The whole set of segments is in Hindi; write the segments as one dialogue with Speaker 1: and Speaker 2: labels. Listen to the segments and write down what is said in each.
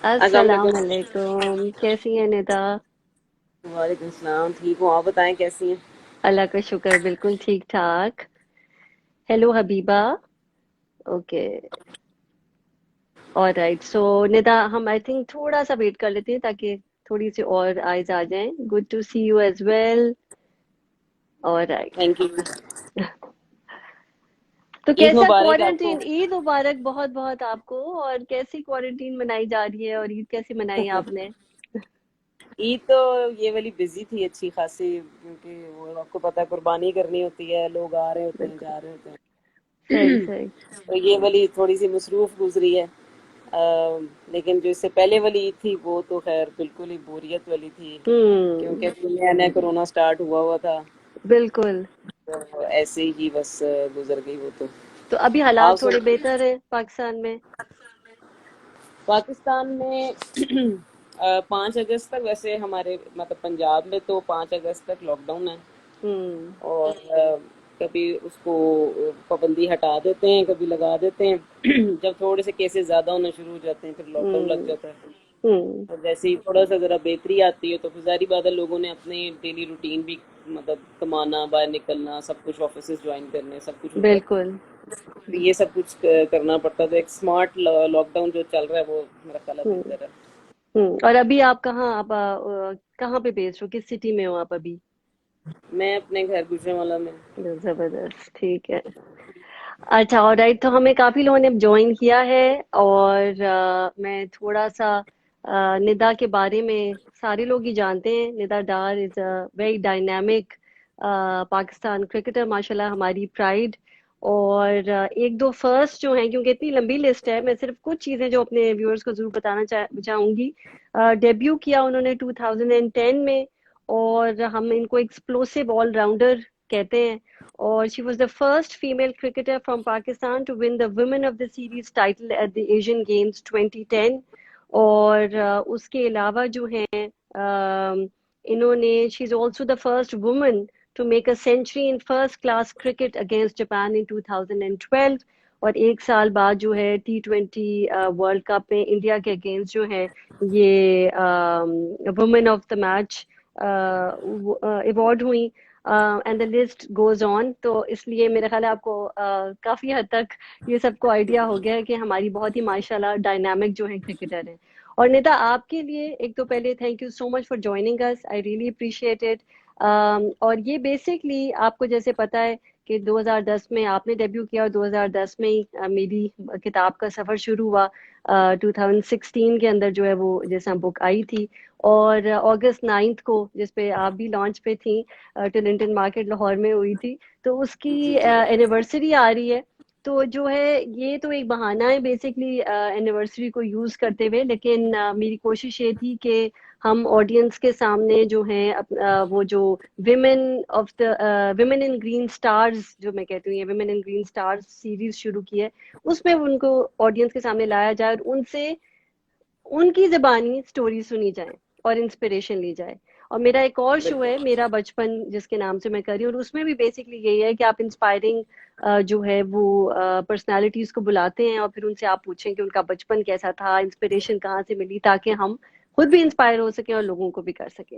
Speaker 1: अस्सलाम
Speaker 2: अस्सलाम
Speaker 1: वालेकुम।
Speaker 2: वालेकुम, कैसी है निदा?
Speaker 1: वालेकुम सलाम। ठीक हूँ, आप बताएं कैसी हैं?
Speaker 2: अल्लाह का शुक्र, बिल्कुल ठीक ठाक। Hello Habiba. Okay, alright. So Nida, हम आई थिंक थोड़ा सा वेट कर लेते हैं ताकि थोड़ी सी और आइज आ जाएं। Good to see you as well. Alright.
Speaker 1: Thank you.
Speaker 2: तो
Speaker 1: ईद
Speaker 2: कैसा
Speaker 1: मुबारक आपको।
Speaker 2: क्वारंटीन? ईद मुबारक बहुत बहुत आपको। और कैसी क्वारंटीन मनाई जा रही है और ईद कैसी मनाई आपने?
Speaker 1: ईद तो ये वाली बिजी थी अच्छी खासी, क्योंकि वो आपको पता है कुर्बानी करनी होती है, लोग आ रहे होते हैं
Speaker 2: बिल्कुल।
Speaker 1: जा रहे होते
Speaker 2: सही
Speaker 1: हैं।
Speaker 2: सही।
Speaker 1: तो ये वाली थोड़ी सी मसरूफ गुजरी है। लेकिन जो इससे पहले वाली ईद थी वो तो खैर बिल्कुल ही बोरियत वाली थी, क्योंकि
Speaker 2: हम्म।
Speaker 1: नया नया कोरोना स्टार्ट हुआ हुआ था।
Speaker 2: बिल्कुल।
Speaker 1: तो ऐसे ही बस गुजर गई वो तो।
Speaker 2: तो अभी
Speaker 1: आप
Speaker 2: हालात थोड़े
Speaker 1: सुन,
Speaker 2: बेहतर है पाकिस्तान में?
Speaker 1: पाकिस्तान में 5 अगस्त तक, वैसे हमारे मतलब पंजाब में तो 5 अगस्त तक लॉकडाउन है।
Speaker 2: हम्म।
Speaker 1: और कभी उसको पाबंदी हटा देते हैं, कभी लगा देते हैं। जब थोड़े से केसेस ज़्यादा होना शुरू हो जाते हैं फिर लॉकडाउन लग
Speaker 2: हम्म।
Speaker 1: जाता है।
Speaker 2: हम्म।
Speaker 1: और जैसे ही थोड़ा सा ज़रा बेहतरी आती है तो फिर जारी बात है, लोगों ने अपने डेली रूटीन भी मतलब कमाना, बाहर निकलना, सब कुछ ऑफिस ज्वाइन करने, सब कुछ होता है।
Speaker 2: बिल्कुल।
Speaker 1: तो ये सब कुछ करना पड़ता है। तो एक स्मार्ट लॉकडाउन जो चल रहा है वो मेरा ख्याल है
Speaker 2: हम्म।
Speaker 1: बेहतर है।
Speaker 2: और अभी आप कहाँ, आप कहाँ पे बेस्ड हो, किस सिटी में हो आप अभी?
Speaker 1: मैं अपने घर गुजरांवाला में।
Speaker 2: जबरदस्त, ठीक है। अच्छा, ऑलराइट। तो हमें काफी लोगों ने ज्वाइन किया है। और मैं थोड़ा सा निदा के बारे में, सारे लोग ही जानते हैं, Nida Dar is a very dynamic Pakistan cricketer, माशाल्लाह हमारी प्राइड। और एक दो फर्स्ट जो हैं, क्योंकि इतनी लंबी लिस्ट है, मैं सिर्फ कुछ चीजें जो अपने व्यूअर्स को जरूर बताना चाहूंगी। डेब्यू किया उन्होंने 2010 में। और हम इनको एक्सप्लोसिव ऑलराउंडर कहते हैं। और she was the first female cricketer from Pakistan to win the Women of the Series title at the Asian Games 2010। और उसके अलावा जो हैं, इन्होंने, she is also the first woman to make a century in first class cricket against Japan in 2012। और एक साल बाद जो है T20 वर्ल्ड कप में इंडिया के अगेंस्ट जो है ये women of the match award हुई। And the list goes on. तो इसलिए मेरा ख्याल है आपको काफी हद तक ये सबको आइडिया हो गया है कि हमारी बहुत ही माशाल्लाह डायनामिक जो है क्रिकेटर है। और नेता, आपके लिए एक तो पहले thank you so much for joining us, I really appreciate it. और ये बेसिकली आपको जैसे पता है कि 2010 में आपने डेब्यू किया और 2010 में ही मेरी किताब का सफर शुरू हुआ। 2016 के अंदर जो है वो जैसा बुक आई थी। और अगस्त 9 को, जिस पे आप भी लॉन्च पे थी, टिलिंगटन मार्केट लाहौर में हुई थी, तो उसकी
Speaker 1: जी जी।
Speaker 2: एनिवर्सरी आ रही है। तो जो है ये तो एक बहाना है बेसिकली एनिवर्सरी को यूज करते हुए, लेकिन मेरी कोशिश ये थी कि हम ऑडियंस के सामने जो है वो जो women of the women in green stars, जो मैं कहती हूँ ये women in green stars series शुरू की है, उसमें उनको ऑडियंस के सामने लाया जाए और उनसे उनकी ज़बानी स्टोरी सुनी जाए और इंस्पिरेशन ली जाए। और मेरा एक और शो है,
Speaker 1: बिल्कुल।
Speaker 2: मेरा बचपन, जिसके नाम से मैं कर रही हूँ, और उसमें भी बेसिकली यही है कि आप इंस्पायरिंग जो है वो पर्सनालिटीज को बुलाते हैं और फिर उनसे आप पूछें कि उनका बचपन कैसा था, इंस्पिरेशन कहाँ से मिली, ताकि हम खुद भी इंस्पायर हो सके और लोगों को भी कर सके।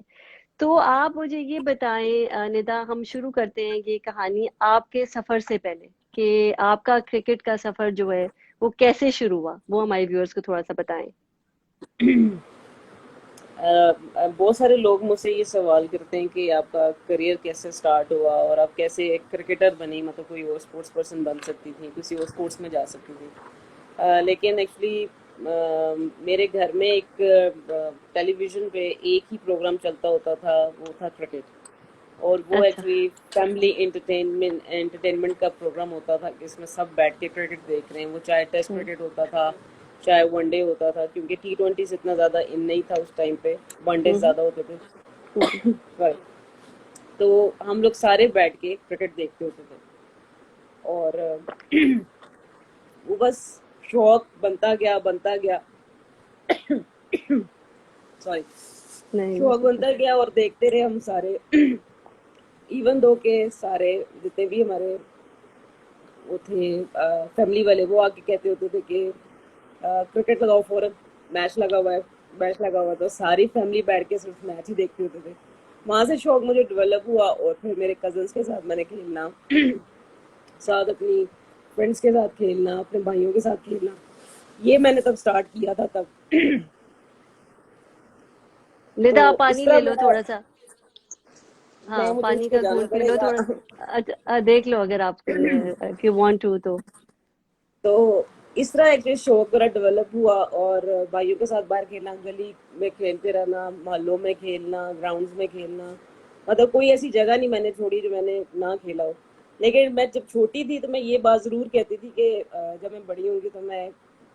Speaker 2: तो आप मुझे ये बताएं निदा, हम शुरू करते हैं ये कहानी आपके सफर से पहले, कि आपका क्रिकेट का सफर जो है वो कैसे शुरू हुआ, वो हमारे व्यूअर्स को थोड़ा सा बताएं।
Speaker 1: बहुत सारे लोग मुझसे ये सवाल करते हैं कि आपका करियर कैसे स्टार्ट हुआ और आप कैसे एक क्रिकेटर बनी, मतलब कोई और स्पोर्ट्स पर्सन बन सकती थी, किसी और स्पोर्ट्स में जा सकती थी। लेकिन एक्चुअली मेरे घर में एक टेलीविज़न पे एक ही प्रोग्राम चलता होता था, वो था क्रिकेट। और वो
Speaker 2: अच्छा।
Speaker 1: एक्चुअली फैमिली एंटरटेनमेंट का प्रोग्राम होता था कि इसमें सब बैठ के क्रिकेट देख रहे हैं, वो चाहे टेस्ट
Speaker 2: हम्म।
Speaker 1: क्रिकेट होता था, चाहे वनडे होता था, क्योंकि T20 से इतना ज़्यादा इन नहीं था उस टाइम पे, वनडे
Speaker 2: हम्म।
Speaker 1: ज़्यादा होते थे।
Speaker 2: हम्म।
Speaker 1: राइट। तो हम लोग सारे बैठ के क्रिकेट देखते होते थे। और वो बस शौक बनता गया। सॉरी।
Speaker 2: नहीं।
Speaker 1: शौक बनता गया और देखते रहे हम सारे। इवन दो के सारे जितने भी हमारे वो थे फैमिली वाले, वो आके कहते होते थे कि क्रिकेट लगाओ फौरन, मैच लगा हुआ है, मैच लगा हुआ तो सारी फैमिली बैठ के सिर्फ मैच ही देखते होते थे। वहां से शौक मुझे डेवलप हुआ और फिर मेरे कजन्स के साथ मैंने खेलना, साथ अपनी फ्रेंड्स के साथ खेलना, अपने भाइयों के साथ खेलना, ये मैंने तब स्टार्ट किया था तब। तो
Speaker 2: निदा, आप
Speaker 1: इस
Speaker 2: पानी
Speaker 1: तरह
Speaker 2: ले लो
Speaker 1: मेरा,
Speaker 2: थोड़ा सा।
Speaker 1: मैं
Speaker 2: हाँ,
Speaker 1: मुझे
Speaker 2: पानी
Speaker 1: उसको
Speaker 2: का
Speaker 1: जाना
Speaker 2: घूंट पी लो
Speaker 1: पड़ेगा।
Speaker 2: थोड़ा। अच्छा, देख लो अगर आप, इफ यू वांट टू तो।
Speaker 1: तो इस तरह एक शौक मेरा डेवलप हुआ और भाइयों के साथ बाहर खेलना, गली में खेलते रहना, मोहल्लों में खेलना, ग्राउंड्स में खेलना, मतलब कोई ऐसी जगह नहीं मैंने छोड़ी जो मैंने ना खेला हो। लेकिन मैं जब छोटी थी तो मैं ये बात ज़रूर कहती थी कि जब मैं बड़ी होंगी तो मैं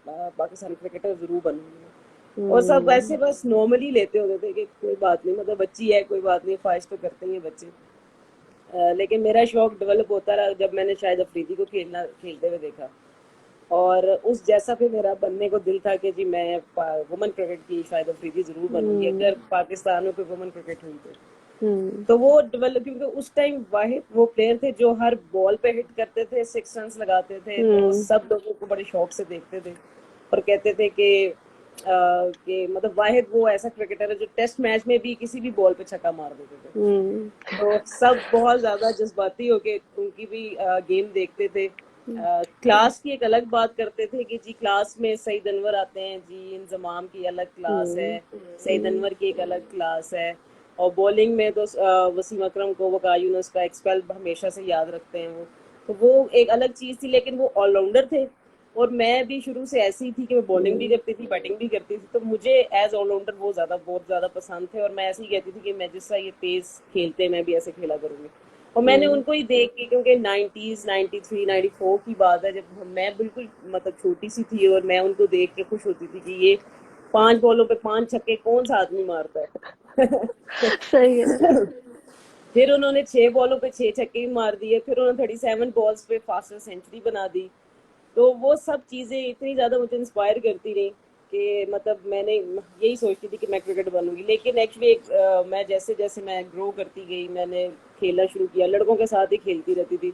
Speaker 1: पाकिस्तान क्रिकेटर ज़रूर बनूंगी। और सब
Speaker 2: हम्म।
Speaker 1: वैसे बस नॉर्मली लेते होते थे कि कोई बात नहीं, मतलब बच्ची है, कोई बात नहीं, ख्वाहिश तो करते ही हैं बच्चे। लेकिन मेरा शौक डेवलप होता रहा जब मैंने शायद अफरीदी को खेलना खेलते हुए देखा, और उस जैसा भी मेरा बनने को दिल था कि जी मैं वुमेन क्रिकेट की शायद अफरीदी जरूर बनूंगी
Speaker 2: हम्म।
Speaker 1: अगर पाकिस्तान में कोई वुमेन क्रिकेट हुई तो।
Speaker 2: हम्म।
Speaker 1: तो वो डेवलप, क्योंकि उस टाइम वाहिद वो प्लेयर थे जो हर बॉल पे हिट करते थे, 6 रन लगाते थे, तो
Speaker 2: हम्म।
Speaker 1: सब लोगों को बड़े शौक से देखते थे और कहते थे कि मतलब वाहिद वो ऐसा क्रिकेटर है जो टेस्ट मैच में भी किसी भी बॉल पे छक्का मार देते थे।
Speaker 2: हम्म।
Speaker 1: तो सब बहुत ज्यादा जज्बाती होके उनकी भी गेम देखते थे। क्लास की एक अलग बात करते थे कि जी क्लास में सईद अनवर आते हैं जी, इंजमाम की अलग क्लास है,
Speaker 2: हम्म।
Speaker 1: सईद अनवर की एक अलग क्लास है। और बॉलिंग में तो वसीम अकरम को, वका यूनुस का एक्सपेल हमेशा से याद रखते हैं वो। तो वो एक अलग चीज थी, लेकिन वो ऑलराउंडर थे और मैं भी शुरू से ऐसी ही थी कि मैं बॉलिंग भी
Speaker 2: हम्म।
Speaker 1: करती थी, बैटिंग भी करती थी। तो मुझे एज ऑलराउंडर वो ज्यादा बहुत ज्यादा पसंद थे और मैं ऐसे ही कहती थी कि मैं जिस तरह ये तेज खेलते मैं भी ऐसे खेला करूंगी। और मैंने
Speaker 2: हम्म।
Speaker 1: उनको ही देख के, क्योंकि 90s 93 94 की बात है जब मैं बिल्कुल मतलब छोटी सी थी, और मैं उनको देख के खुश होती थी कि ये 5 बॉलों पे 5 छक्के कौन सा आदमी मारता है।
Speaker 2: सही है।
Speaker 1: फिर उन्होंने 6 बॉलों पे 6 छक्के भी मार दिए, फिर उन्होंने 37 बॉल्स पे फास्टेस्ट सेंचुरी बना दी। तो वो सब चीज़ें इतनी ज़्यादा मुझे इंस्पायर करती रही कि मतलब मैंने यही सोचती थी कि मैं क्रिकेट बनूंगी। लेकिन एक्चुअली मैं जैसे जैसे मैं ग्रो करती गई, मैंने खेलना शुरू किया, लड़कों के साथ ही खेलती रहती थी।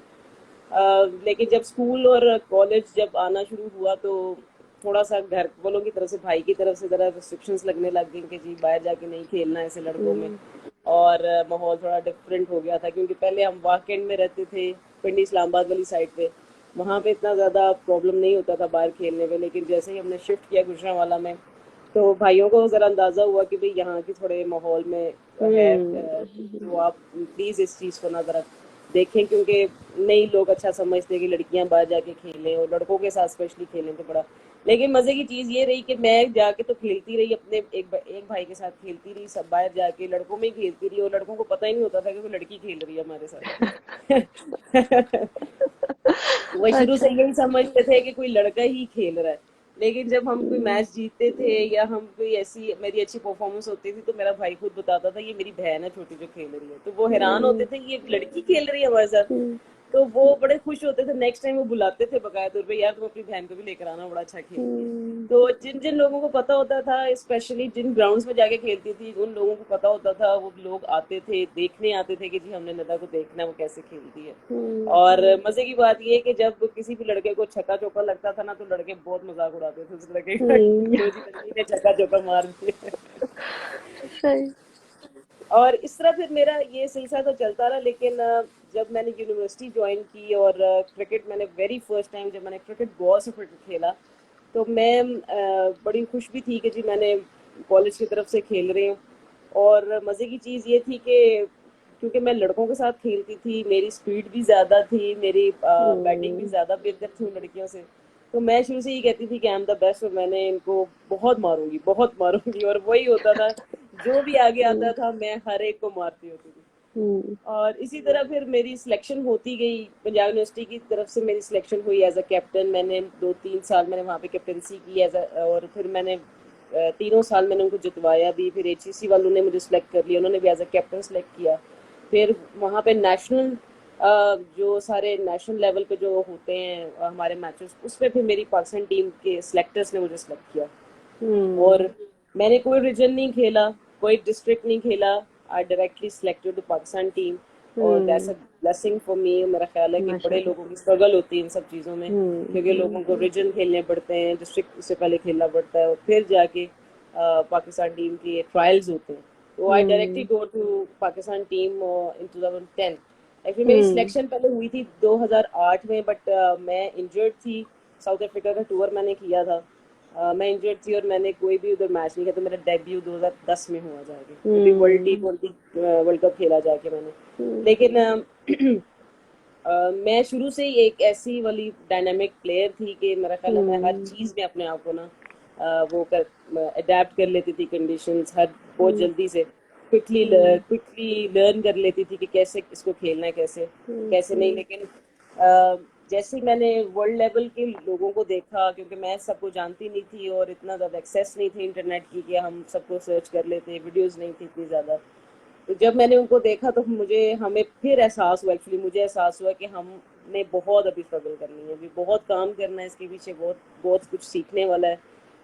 Speaker 1: लेकिन जब स्कूल और कॉलेज जब आना शुरू हुआ तो थोड़ा सा घर वालों की तरफ से, भाई की तरफ से ज़रा रिस्ट्रिक्शंस लगने लग गई कि जी बाहर जाके नहीं खेलना ऐसे लड़कों में।
Speaker 2: हम्म।
Speaker 1: और माहौल थोड़ा डिफरेंट हो गया था, क्योंकि पहले हम वाकेंड में रहते थे, पिंडी इस्लामाबाद वाली साइड पे, वहाँ पे इतना ज़्यादा प्रॉब्लम नहीं होता था बाहर खेलने में। लेकिन जैसे ही हमने शिफ्ट किया गुजरांवाला में, तो भाइयों को ज़रा अंदाज़ा हुआ कि भाई यहाँ के थोड़े माहौल में है, तो आप प्लीज़ इस चीज़ को ना ज़रा देखें, क्योंकि नई लोग अच्छा समझते हैं कि लड़कियां बाहर जाके खेलें और लड़कों के साथ स्पेशली खेलें तो बड़ा। लेकिन मजे की चीज ये रही कि मैं जाके तो खेलती रही, अपने एक भाई के साथ खेलती रही, सब बाहर जाके लड़कों में ही खेलती रही, और लड़कों को पता ही नहीं होता था कि कोई लड़की खेल रही है हमारे साथ। वो शुरू से
Speaker 2: अच्छा।
Speaker 1: यही समझते थे कि कोई लड़का ही खेल रहा है। लेकिन जब हम कोई मैच जीतते थे या हम कोई ऐसी मेरी अच्छी परफॉर्मेंस होती थी, तो मेरा भाई खुद बताता था ये मेरी बहन है छोटी जो खेल रही है। तो वो हैरान होते
Speaker 2: हम्म।
Speaker 1: थे कि ये लड़की खेल रही है हमारे साथ।
Speaker 2: हम्म।
Speaker 1: तो वो बड़े खुश होते थे, नेक्स्ट टाइम वो बुलाते थे बकाया तौर पे, यार तुम अपनी बहन को भी लेकर आना, बड़ा अच्छा खेलती है।
Speaker 2: हम्म।
Speaker 1: तो जिन जिन लोगों को पता होता था, स्पेशली जिन ग्राउंड्स में जाके खेलती थी, उन लोगों को पता होता था, वो लोग आते थे, देखने आते थे कि जी हमने नदा को देखना है वो कैसे खेलती है।
Speaker 2: हम्म।
Speaker 1: और मजे की बात ये है कि जब किसी भी लड़के को छक्का चौका लगता था ना, तो लड़के बहुत मजाक उड़ाते थे उस लड़के का कि
Speaker 2: हम्म।
Speaker 1: लो जी लड़की ने छक्का चौका मार दिया।
Speaker 2: सही।
Speaker 1: और इस तरह फिर मेरा ये सिलसिला तो चलता रहा। लेकिन जब मैंने यूनिवर्सिटी ज्वाइन की और क्रिकेट मैंने वेरी फर्स्ट टाइम जब मैंने क्रिकेट बॉल से क्रिकेट खेला, तो मैं बड़ी खुश भी थी कि जी मैंने कॉलेज की तरफ से खेल रही हूँ। और मज़े की चीज़ ये थी कि क्योंकि मैं लड़कों के साथ खेलती थी, मेरी स्पीड भी ज़्यादा थी, मेरी बैटिंग भी
Speaker 2: हम्म।
Speaker 1: ज़्यादा बेहतर थी उन लड़कियों से। तो मैं शुरू से ही कहती थी कि आई एम द बेस्ट और मैंने इनको बहुत मारूंगी, बहुत मारूंगी। और वही होता था, जो भी आगे आता
Speaker 2: हम्म।
Speaker 1: था मैं हर एक को मारती होती थी।
Speaker 2: हम्म।
Speaker 1: और इसी तरह फिर मेरी सिलेक्शन होती गई, पंजाब यूनिवर्सिटी की तरफ से मेरी सिलेक्शन हुई एज अ कैप्टन। मैंने 2-3 साल मैंने वहाँ पे कैप्टनसी की एज अ, और फिर मैंने तीनों साल मैंने उनको जितवाया भी। फिर एचईसी वालों ने मुझे सिलेक्ट कर लिया, उन्होंने भी एज अ कैप्टन सिलेक्ट किया। फिर वहाँ पे नेशनल जो सारे नेशनल लेवल पे जो होते हैं हमारे मैचेस, उसमें फिर मेरी पाकिस्तान टीम के सिलेक्टर्स ने मुझे सिलेक्ट किया।
Speaker 2: हम्म।
Speaker 1: और मैंने कोई रीजन नहीं खेला, कोई डिस्ट्रिक्ट नहीं खेला, I directly selected to Pakistan team. और that's a
Speaker 2: hmm.
Speaker 1: Blessing for me. मेरा ख्याल है कि बड़े
Speaker 2: माशाल्लाह।
Speaker 1: लोगों की स्ट्रगल होती है इन सब चीज़ों में, क्योंकि लोगों को रीजन खेलने पड़ते हैं, डिस्ट्रिक्ट से पहले खेलना पड़ता है और फिर जाके पाकिस्तान टीम के ट्रायल्स होते हैं। तो I directly
Speaker 2: hmm.
Speaker 1: Go to Pakistan team in 2010। Actually मेरी
Speaker 2: हम्म।
Speaker 1: सिलेक्शन पहले हुई थी 2008 में, बट मैं इंजर्ड थी। साउथ अफ्रीका का टूर मैंने किया था। मैं इंजर्ड थी और मैंने कोई भी उधर मैच नहीं किया, तो मेरा डेब्यू 2010 में हुआ जाके, वो भी वर्ल्ड
Speaker 2: हम्म।
Speaker 1: T20 वर्ल्ड कप खेला जाके मैंने।
Speaker 2: हम्म।
Speaker 1: लेकिन मैं शुरू से ही एक ऐसी वाली डायनामिक प्लेयर थी कि मेरा ख्याल है मैं हर
Speaker 2: हम्म।
Speaker 1: चीज़ में अपने आप को ना वो कर अडेप्ट कर लेती थी कंडीशंस, हर बहुत
Speaker 2: हम्म।
Speaker 1: जल्दी से क्विकली
Speaker 2: हम्म।
Speaker 1: क्विकली लर्न कर लेती थी कि कैसे इसको खेलना है, कैसे कैसे नहीं।
Speaker 2: हम्म।
Speaker 1: लेकिन जैसे ही मैंने वर्ल्ड लेवल के लोगों को देखा, क्योंकि मैं सबको जानती नहीं थी और इतना ज़्यादा एक्सेस नहीं थी इंटरनेट की कि हम सबको सर्च कर लेते, वीडियोस नहीं थी इतनी ज़्यादा। तो जब मैंने उनको देखा तो हमें फिर एहसास हुआ, एक्चुअली मुझे एहसास हुआ कि हमने बहुत अभी स्ट्रगल करनी है, अभी बहुत काम करना है, इसके पीछे बहुत बहुत कुछ सीखने वाला है।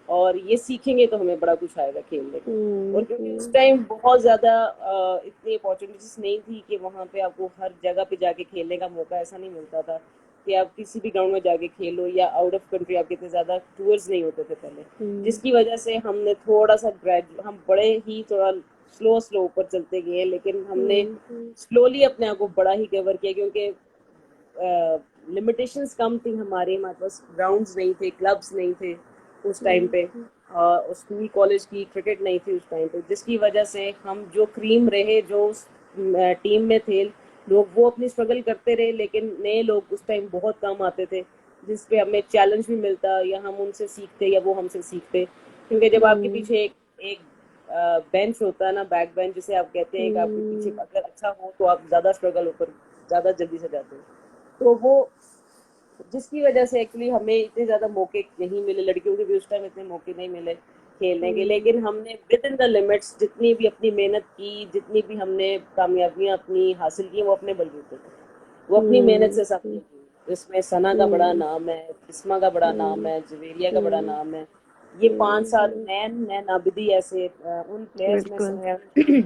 Speaker 1: और ये सीखेंगे तो हमें बड़ा कुछ आएगा खेलने को। और क्योंकि उस
Speaker 2: हम्म।
Speaker 1: टाइम बहुत ज़्यादा इतनी अपॉर्चुनिटीज नहीं थी कि वहाँ पे आपको हर जगह पे जाके खेलने का मौका ऐसा नहीं मिलता था कि आप किसी भी ग्राउंड में जाके खेलो, या आउट ऑफ कंट्री आपके इतने ज़्यादा टूर्स नहीं होते थे पहले।
Speaker 2: हम्म।
Speaker 1: जिसकी वजह से हमने थोड़ा सा हम बड़े ही थोड़ा स्लो स्लो ऊपर चलते गए, लेकिन हमने
Speaker 2: हम्म।
Speaker 1: स्लोली अपने आप को बड़ा ही कवर किया, क्योंकि लिमिटेशंस कम थी हमारे पास ग्राउंड्स नहीं थे, क्लब्स नहीं थे उस टाइम पे, और स्कूल कॉलेज की क्रिकेट नहीं थी उस टाइम पे, जिसकी वजह से हम जो क्रीम रहे, जो उस टीम में थे लोग, वो अपनी स्ट्रगल करते रहे, लेकिन नए लोग उस टाइम बहुत कम आते थे जिस पे हमें चैलेंज भी मिलता, या हम उनसे सीखते या वो हमसे सीखते। क्योंकि जब आपके
Speaker 2: हम्म।
Speaker 1: पीछे एक बेंच होता है ना, बैक बेंच जिसे आप कहते हैं, कि आपके पीछे
Speaker 2: हम्म।
Speaker 1: अगर अच्छा हो तो आप ज़्यादा स्ट्रगल ऊपर ज़्यादा जल्दी से जाते हो। तो वो जिसकी वजह से एक्चुअली हमें इतने ज़्यादा मौके नहीं मिले, लड़कियों के भी उस टाइम इतने मौके नहीं मिले खेलने के,
Speaker 2: हम्म।
Speaker 1: लेकिन हमने विद इन द लिमिट्स जितनी भी अपनी मेहनत की, जितनी भी हमने कामयाबियां अपनी हासिल की, वो अपने बलबूते पे, वो अपनी मेहनत
Speaker 2: हम्म।
Speaker 1: से सबने की। इसमें सना का बड़ा
Speaker 2: हम्म।
Speaker 1: नाम है, बिस्मा का बड़ा नाम
Speaker 2: हम्म।
Speaker 1: है, जवेरिया का बड़ा
Speaker 2: हम्म।
Speaker 1: नाम है। ये 5 साल
Speaker 2: हम्म।
Speaker 1: नैन नैन आबिदी ऐसे उन प्लेयर्स में से
Speaker 2: बिल्कुल।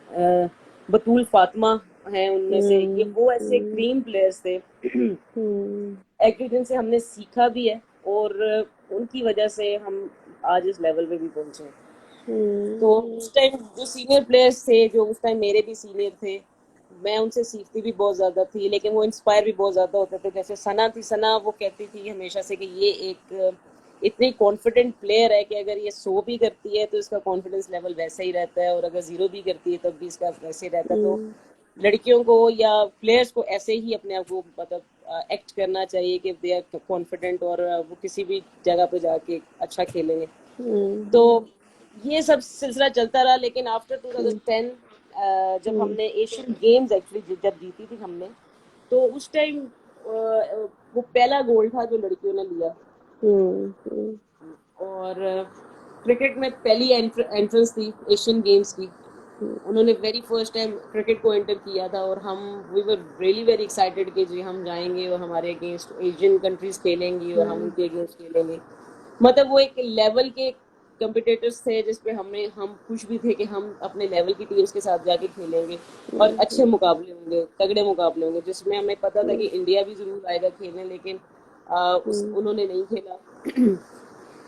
Speaker 1: है। बतूल फातिमा हैं उनमें से, ये
Speaker 2: हम्म।
Speaker 1: वो ऐसे
Speaker 2: हम्म।
Speaker 1: क्रीम प्लेयर्स थे
Speaker 2: हम्म।
Speaker 1: एक्चुअली जिनसे हमने सीखा भी है, और उनकी वजह से हम आज इस लेवल पे भी पहुंचे हैं। तो उस टाइम जो सीनियर प्लेयर्स थे, जो उस टाइम मेरे भी सीनियर थे, मैं उनसे सीखती भी बहुत ज़्यादा थी, लेकिन वो इंस्पायर भी बहुत ज़्यादा होते थे। जैसे सना थी, सना वो कहती थी हमेशा से कि ये एक इतनी कॉन्फिडेंट प्लेयर है कि अगर ये 100 भी करती है तो इसका कॉन्फिडेंस लेवल वैसा ही रहता है, और अगर 0 भी करती है तब भी इसका वैसे ही रहता है। तो
Speaker 2: हम्म।
Speaker 1: लड़कियों को या प्लेयर्स को ऐसे ही अपने आप को मतलब एक्ट करना चाहिए कि दे आर कॉन्फिडेंट, और वो किसी भी जगह पे जाके अच्छा खेलेंगे। तो ये सब सिलसिला चलता रहा, लेकिन आफ्टर 2010 जब
Speaker 2: हम्म।
Speaker 1: हमने एशियन गेम्स एक्चुअली जब जीती थी हमने, तो उस टाइम वो पहला गोल्ड था जो लड़कियों ने लिया।
Speaker 2: हम्म।
Speaker 1: और क्रिकेट में पहली एंट्रेंस थी एशियन गेम्स की। उन्होंने वेरी फर्स्ट टाइम क्रिकेट को एंटर किया था, और हम we were really very excited कि जी हम जाएंगे और हमारे अगेंस्ट एशियन कंट्रीज खेलेंगी और हम उनके अगेंस्ट खेलेंगे। मतलब वो एक लेवल के कंपिटिटर्स थे जिसपे हम खुश भी थे कि हम अपने लेवल की टीम्स के साथ जाके खेलेंगे, और अच्छे मुकाबले होंगे, तगड़े मुकाबले होंगे, जिसमें हमें पता था कि इंडिया भी जरूर आएगा खेलने। लेकिन उन्होंने नहीं खेला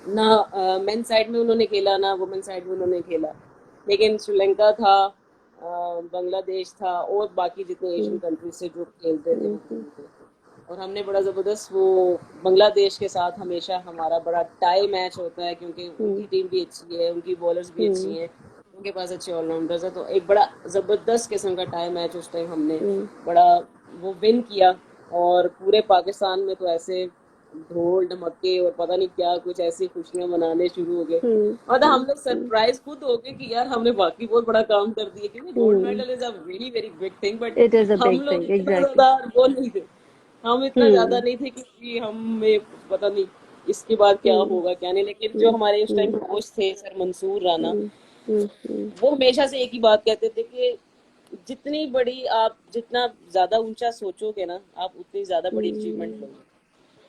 Speaker 1: ना मेन साइड में उन्होंने खेला, ना वुमेन साइड में उन्होंने खेला। लेकिन श्रीलंका था, बांग्लादेश था, और बाकी जितने एशियन कंट्रीज से जो खेलते थे वो खेलते थे। और हमने बड़ा ज़बरदस्त वो बांग्लादेश के साथ हमेशा हमारा बड़ा टाई मैच होता है, क्योंकि उनकी टीम भी अच्छी है, उनकी बॉलर्स भी अच्छी हैं, उनके पास अच्छे ऑलराउंडर्स हैं। तो एक बड़ा ज़बरदस्त किस्म का टाई मैच उस टाइम हमने बड़ा वो विन किया। और पूरे पाकिस्तान में तो ऐसे ढोल ढमक्के और पता नहीं क्या कुछ ऐसी खुशियां मनाने शुरू हो गए। और हम लोग सरप्राइज खुद हो गए कि यार हमने वाकई बहुत बड़ा काम कर दिया, क्योंकि gold medal is a very very big thing. But
Speaker 2: It is a
Speaker 1: हम
Speaker 2: big
Speaker 1: लोग
Speaker 2: thing,
Speaker 1: इतना
Speaker 2: exactly.
Speaker 1: ज्यादा वो नहीं थे, हम इतना ज्यादा
Speaker 2: हम्म।
Speaker 1: नहीं थे कि हमें पता नहीं इसके बाद क्या
Speaker 2: हम्म।
Speaker 1: होगा क्या नहीं। लेकिन जो
Speaker 2: हम्म।
Speaker 1: हमारे उस टाइम
Speaker 2: हम्म।
Speaker 1: कोच थे सर मंसूर राना,
Speaker 2: हम्म। हम्म।
Speaker 1: वो हमेशा से एक ही बात कहते थे कि जितनी बड़ी आप जितना ज्यादा ऊंचा सोचोगे ना, आप उतनी ज्यादा बड़ी अचीवमेंट लोगे।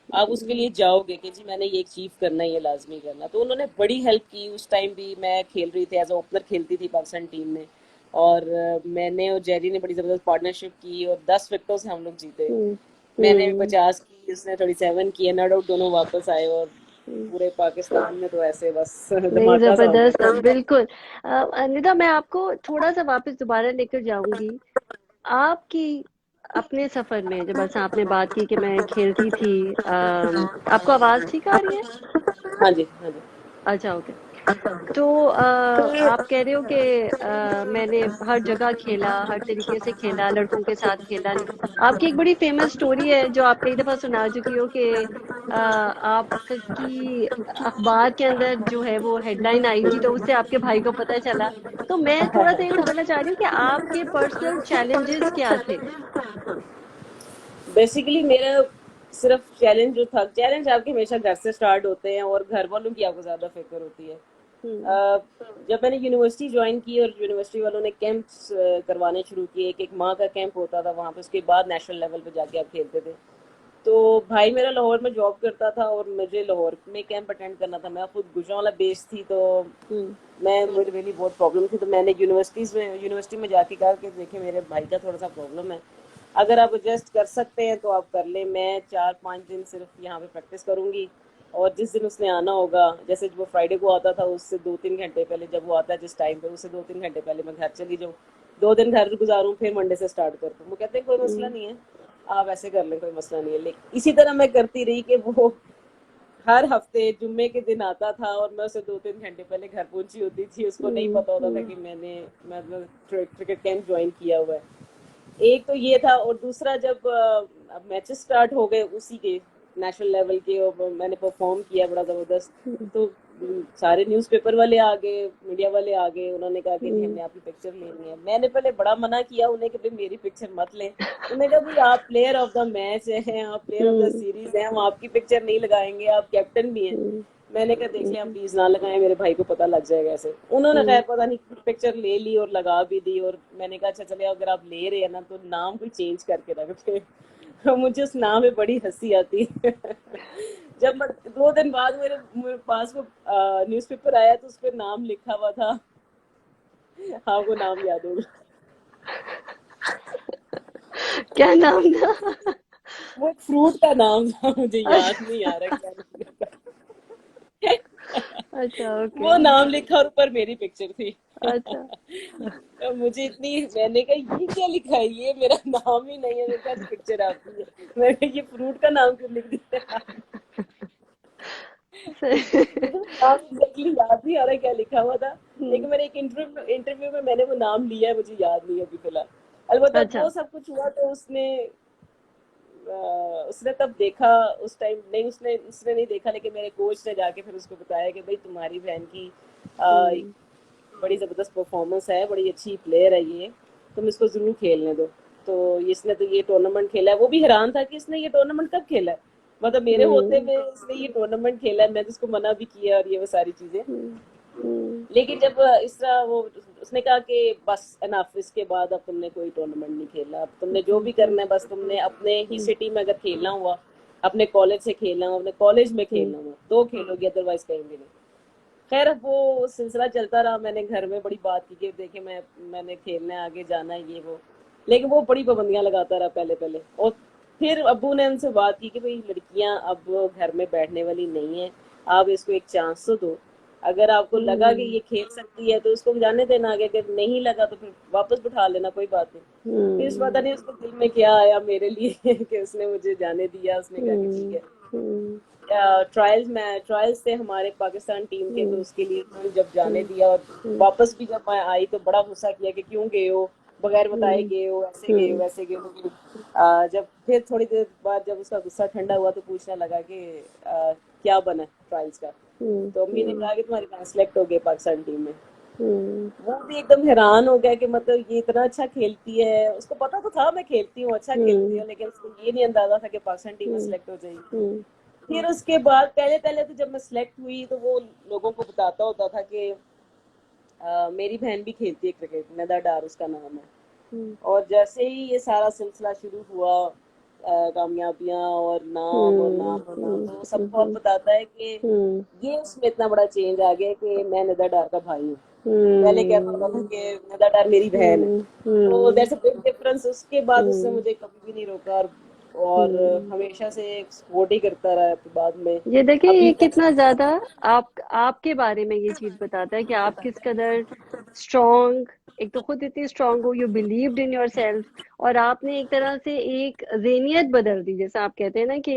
Speaker 1: आप उसके लिए जाओगे कि जी मैंने ये अचीव करना है, ये लाजमी करना। तो उन्होंने बड़ी हेल्प की। उस टाइम भी मैं खेल रही थी, एज अ ओपनर खेलती थी पाकिस्तान टीम में। और मैंने और जेरी ने बड़ी जबरदस्त पार्टनरशिप की और 10 विकेटों से हम लोग जीते।
Speaker 2: हम्म
Speaker 1: मैंने भी
Speaker 2: हम्म
Speaker 1: 50 की, उसने 37 की, नॉट आउट दोनों वापस आए और
Speaker 2: हम्म।
Speaker 1: पूरे पाकिस्तान में तो ऐसे बस
Speaker 2: नहीं,
Speaker 1: धमाका सा हो गया
Speaker 2: जबरदस्त,
Speaker 1: था।
Speaker 2: बिल्कुल। निदा, मैं आपको थोड़ा सा वापस दोबारा लेकर जाऊंगी आपकी अपने सफर में, जब बस आपने बात की कि मैं खेलती थी। आपको आवाज ठीक आ रही है?
Speaker 1: हाँ जी, हाँ जी।
Speaker 2: अच्छा, ओके। तो आप कह रहे हो कि मैंने हर जगह खेला, हर तरीके से खेला, लड़कों के साथ खेला। आपकी एक बड़ी फेमस स्टोरी है जो आप कई दफा सुना चुकी हो कि आपकी अखबार के अंदर जो है वो हेडलाइन आई थी, तो उससे आपके भाई को पता चला। तो मैं थोड़ा सा ये समझना चाह रही हूँ कि आपके पर्सनल चैलेंजेस क्या थे?
Speaker 1: बेसिकली मेरा सिर्फ चैलेंज जो था, चैलेंज आपके हमेशा घर से स्टार्ट होते हैं और घर वालों की आपको ज़्यादा फिक्र होती है।
Speaker 2: हम्म
Speaker 1: जब मैंने यूनिवर्सिटी ज्वाइन की और यूनिवर्सिटी वालों ने कैंप्स करवाने शुरू किए, एक माह का कैंप होता था वहाँ पे, उसके बाद नेशनल लेवल पे जाके आप खेलते थे। तो भाई मेरा लाहौर में जॉब करता था और मुझे लाहौर में कैंप अटेंड करना था। मैं खुद गुजरांवाला बेस्ड थी, तो
Speaker 2: हम्म
Speaker 1: मैं मुझे मेरी बहुत प्रॉब्लम थी। तो मैंने यूनिवर्सिटी में जाके कहा कि देखिए मेरे भाई का थोड़ा सा प्रॉब्लम है, अगर आप एडजस्ट कर सकते हैं तो आप कर लें। मैं 4-5 दिन सिर्फ यहाँ पे प्रैक्टिस करूँगी और जिस दिन उसने आना होगा, जैसे वो फ्राइडे को आता था, उससे 2-3 घंटे पहले, जब वो आता है जिस टाइम पे, उससे 2-3 घंटे पहले मैं घर चली जाऊँ, 2 दिन घर गुजारूँ, फिर मंडे से स्टार्ट कर दूँ। वो कहते हैं कोई मसला
Speaker 2: हम्म
Speaker 1: नहीं है, आप ऐसे कर लें, कोई मसला नहीं है। लेकिन इसी तरह मैं करती रही कि वो हर हफ्ते जुम्मे के दिन आता था और मैं उसे 2-3 घंटे पहले घर पहुंची होती थी। उसको नहीं
Speaker 2: हम्म
Speaker 1: पता होता था कि मैंने मतलब क्रिकेट कैंप ज्वाइन किया हुआ है। एक तो ये था, और दूसरा जब अब मैचेस स्टार्ट हो गए उसी के नेशनल लेवल के, और मैंने परफॉर्म किया बड़ा ज़बरदस्त।
Speaker 2: हम्म
Speaker 1: तो सारे न्यूज़पेपर वाले आ गए, मीडिया वाले आ गए, उन्होंने कहा कि नहीं
Speaker 2: हम्म
Speaker 1: हमने आपकी पिक्चर लेनी है। मैंने पहले बड़ा मना किया उन्हें कि भाई मेरी पिक्चर मत लें। उन्होंने कहा भाई आप प्लेयर ऑफ द मैच हैं, आप player of the
Speaker 2: hmm
Speaker 1: series हैं, हम आपकी पिक्चर नहीं लगाएंगे, आप कैप्टन भी हैं।
Speaker 2: हम्म
Speaker 1: मैंने कहा देख लिया, आप
Speaker 2: हम्म
Speaker 1: प्लीज ना लगाएं, मेरे भाई को पता लग जाएगा ऐसे। उन्होंने खैर
Speaker 2: हम्म
Speaker 1: पता नहीं पिक्चर ले ली और लगा भी दी, और मैंने कहा अच्छा चले अगर आप ले रहे हैं ना तो नाम कोई चेंज करके रखते। तो मुझे उस नाम में बड़ी हंसी आती है। जब 2 दिन बाद मेरे पास वो न्यूज़पेपर आया तो उस पर नाम लिखा हुआ था। हाँ वो नाम याद होगा।
Speaker 2: क्या नाम था?
Speaker 1: वो एक फ्रूट का नाम था, मुझे याद
Speaker 2: अच्छा
Speaker 1: नहीं आ रहा क्या नाम था।
Speaker 2: अच्छा, ओके।
Speaker 1: वो नाम लिखा और ऊपर मेरी पिक्चर थी।
Speaker 2: अच्छा
Speaker 1: तो मुझे इतनी, मैंने कहा ये क्या लिखा है, ये मेरा नाम ही नहीं है। मैंने कहा पिक्चर आपकी है। मैंने कहा ये फ्रूट का नाम क्यों लिख दिया। मुझे वो नाम एग्जैक्टली याद नहीं आ रहा क्या लिखा हुआ था।
Speaker 2: हम्म,
Speaker 1: लेकिन मैंने एक इंटरव्यू में मैंने वो नाम लिया है, मुझे याद नहीं है अभी फिलहाल। अलबत्ता
Speaker 2: अच्छा।
Speaker 1: वो सब कुछ हुआ तो उसने तब देखा। उस टाइम नहीं, उसने उसने नहीं देखा, लेकिन मेरे कोच ने जाके फिर उसको बताया कि भाई तुम्हारी बहन की
Speaker 2: हम्म
Speaker 1: बड़ी ज़बरदस्त परफॉर्मेंस है, बड़ी अच्छी प्लेयर है ये, तुम इसको ज़रूर खेलने दो। तो इसने तो ये टूर्नामेंट खेला है। वो भी हैरान था कि इसने ये टूर्नामेंट कब खेला है, मतलब मेरे होते
Speaker 2: हम्म
Speaker 1: हुए इसने ये टूर्नामेंट खेला है। मैं तो उसको मना भी किया और ये वो सारी चीज़ें।
Speaker 2: हम्म हम्म
Speaker 1: लेकिन जब इस तरह वो, उसने कहा कि बस एनफ, इसके बाद अब तुमने कोई टूर्नामेंट नहीं खेलना, अब तुमने जो भी करना है बस तुमने अपने ही
Speaker 2: हम्म
Speaker 1: सिटी में अगर खेलना हुआ, अपने कॉलेज से खेलना हुआ, अपने कॉलेज में
Speaker 2: हम्म
Speaker 1: खेलना हुआ तो खेलोगे, अदरवाइज कहीं भी नहीं। खैर वो सिलसिला चलता रहा। मैंने घर में बड़ी बात की कि देखे मैंने खेलना है, आगे जाना है, ये वो। लेकिन वो बड़ी पाबंदियां लगाता रहा पहले पहले। और फिर अब्बू ने उनसे बात की कि भाई लड़कियां अब घर में बैठने वाली नहीं है, आप इसको एक चांस तो दो। अगर आपको लगा कि
Speaker 2: हम्म
Speaker 1: ये खेल सकती है तो उसको जाने देना आगे, अगर नहीं लगा तो फिर वापस बिठा लेना, कोई बात नहीं। फिर इस पता
Speaker 2: हम्म
Speaker 1: नहीं उसको दिल में क्या आया मेरे लिए कि उसने मुझे जाने दिया। उसने कहा कि ठीक
Speaker 2: हम्म
Speaker 1: है।
Speaker 2: हम्म
Speaker 1: ट्रायल्स थे हमारे पाकिस्तान टीम के, तो
Speaker 2: हम्म
Speaker 1: उसके लिए उन्होंने जब जाने
Speaker 2: हम्म
Speaker 1: दिया और
Speaker 2: हम्म
Speaker 1: वापस भी जब मैं आई तो बड़ा गुस्सा किया कि क्यों गए हो, बगैर बताए
Speaker 2: हम्म
Speaker 1: गए हो, ऐसे गए हो
Speaker 2: हम्म
Speaker 1: वैसे गए हो। जब फिर थोड़ी देर बाद जब उसका गुस्सा ठंडा हुआ तो पूछने लगा कि क्या बना ट्रायल्स का। तो अम्मी ने
Speaker 2: हम्म
Speaker 1: कहा कि तुम्हारी बहन सेलेक्ट हो गई पाकिस्तान टीम में।
Speaker 2: हम्म
Speaker 1: वो भी एकदम हैरान हो गया कि मतलब ये इतना अच्छा खेलती है। उसको पता तो था मैं खेलती हूँ, अच्छा खेलती
Speaker 2: हम्म
Speaker 1: हूँ, लेकिन उसको ये नहीं अंदाजा था कि पाकिस्तान टीम में
Speaker 2: हम्म
Speaker 1: सेलेक्ट हो जाएगी।
Speaker 2: हम्म
Speaker 1: फिर उसके बाद पहले पहले तो जब मैं सिलेक्ट हुई तो वो लोगों को बताता होता था कि मेरी बहन भी खेलती है क्रिकेट, नदा डार उसका नाम है।
Speaker 2: हम्म
Speaker 1: और जैसे ही ये सारा सिलसिला शुरू हुआ, कामयाबियां और नाम होना,
Speaker 2: हम्म
Speaker 1: तो सबको अब बताता है कि
Speaker 2: हम्म
Speaker 1: ये उसमें इतना बड़ा चेंज आ गया कि मैं निदा डार का भाई हूँ। पहले क्या होता था
Speaker 2: हम्म
Speaker 1: कि निदा डार मेरी बहन है।
Speaker 2: हम्म
Speaker 1: तो
Speaker 2: हम्म
Speaker 1: दैट्स अ बिग डिफरेंस। उसके बाद उसने
Speaker 2: हम्म
Speaker 1: मुझे कभी भी नहीं रोका, और
Speaker 2: हम्म।
Speaker 1: हमेशा से सपोर्ट ही करता रहा है। फिर बाद में
Speaker 2: ये देखिए
Speaker 1: अभी
Speaker 2: ये
Speaker 1: तक।
Speaker 2: कितना ज्यादा आपके बारे में ये चीज बताता है कि आप किस कदर स्ट्रॉन्ग, एक तो खुद इतनी स्ट्रॉन्ग हो, you believed in your self, और आपने एक तरह से एक ज़हनियत बदल दी, जैसे आप कहते हैं ना कि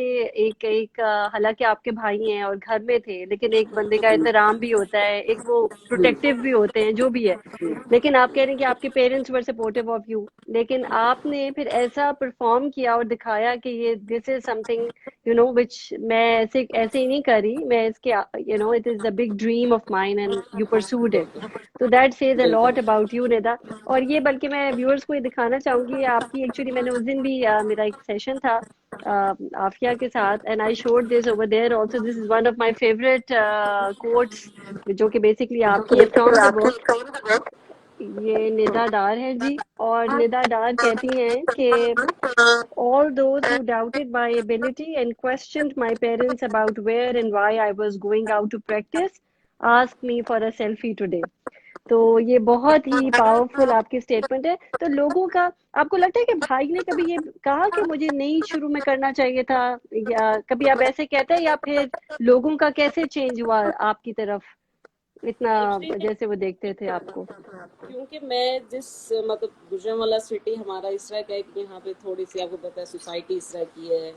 Speaker 2: एक एक हालांकि आपके भाई हैं और घर में थे, लेकिन एक बंदे का एहतराम भी होता है, एक वो प्रोटेक्टिव भी होते हैं, जो भी है। लेकिन आप कह रहे हैं कि आपके parents were supportive of you, लेकिन आपने फिर ऐसा परफॉर्म किया और दिखाया कि ये दिस इज समथिंग विच मैं ऐसे ऐसे ही नहीं करी, मैं इसके it is a big dream of mine and you pursued it. तो दैट सेज अ
Speaker 1: बिल्कुल।
Speaker 2: Lot about you, Nida. और ये बल्कि मैं व्यूअर्स को ये दिखाना चाहूंगी आपकी, एक्चुअली मैंने उस दिन भी मेरा एक सेशन था आफिया के साथ, and I showed this over there also, this is one of my favourite quotes, जो कि बेसिकली आपकी है, फ्रॉम द बुक। ये निदा डार है जी, और निदा डार कहती हैं कि all those who doubted my ability and questioned my parents about where and why I was going out to practice asked me for a selfie today. तो ये बहुत ही पावरफुल आपकी स्टेटमेंट है। तो लोगों का, आपको लगता है कि भाई ने कभी ये कहा कि मुझे नहीं शुरू में करना चाहिए था, या कभी आप ऐसे कहते हैं, या फिर लोगों का कैसे चेंज हुआ आपकी तरफ, इतना
Speaker 1: एक्चुअली
Speaker 2: जैसे वो देखते थे आपको?
Speaker 1: क्योंकि मैं जिस मतलब गुजरांवाला सिटी हमारा इस तरह का है कि यहाँ पे थोड़ी सी आपको पता है सोसाइटी इस तरह की है।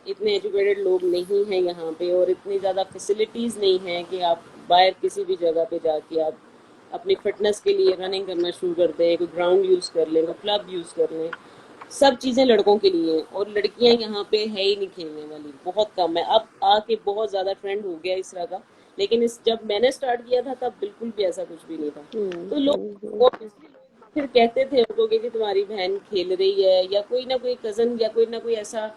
Speaker 1: इतने एजुकेटेड लोग नहीं हैं यहाँ पे, और इतनी ज़्यादा फैसिलिटीज़ नहीं हैं कि आप बाहर किसी भी जगह पे जाके आप अपनी फिटनेस के लिए रनिंग करना शुरू कर दें, कोई ग्राउंड यूज़ कर लें, कोई क्लब यूज़ कर लें। सब चीज़ें लड़कों के लिए हैं, और लड़कियां यहाँ पे है ही नहीं खेलने वाली, बहुत कम है। अब आके बहुत ज़्यादा ट्रेंड हो गया इस तरह का, लेकिन इस जब मैंने स्टार्ट किया था तब बिल्कुल भी ऐसा कुछ भी नहीं था। तो लोग obviously लोग फिर कहते थे उनको कि तुम्हारी बहन खेल रही है, या कोई ना कोई कजन या कोई ना कोई ऐसा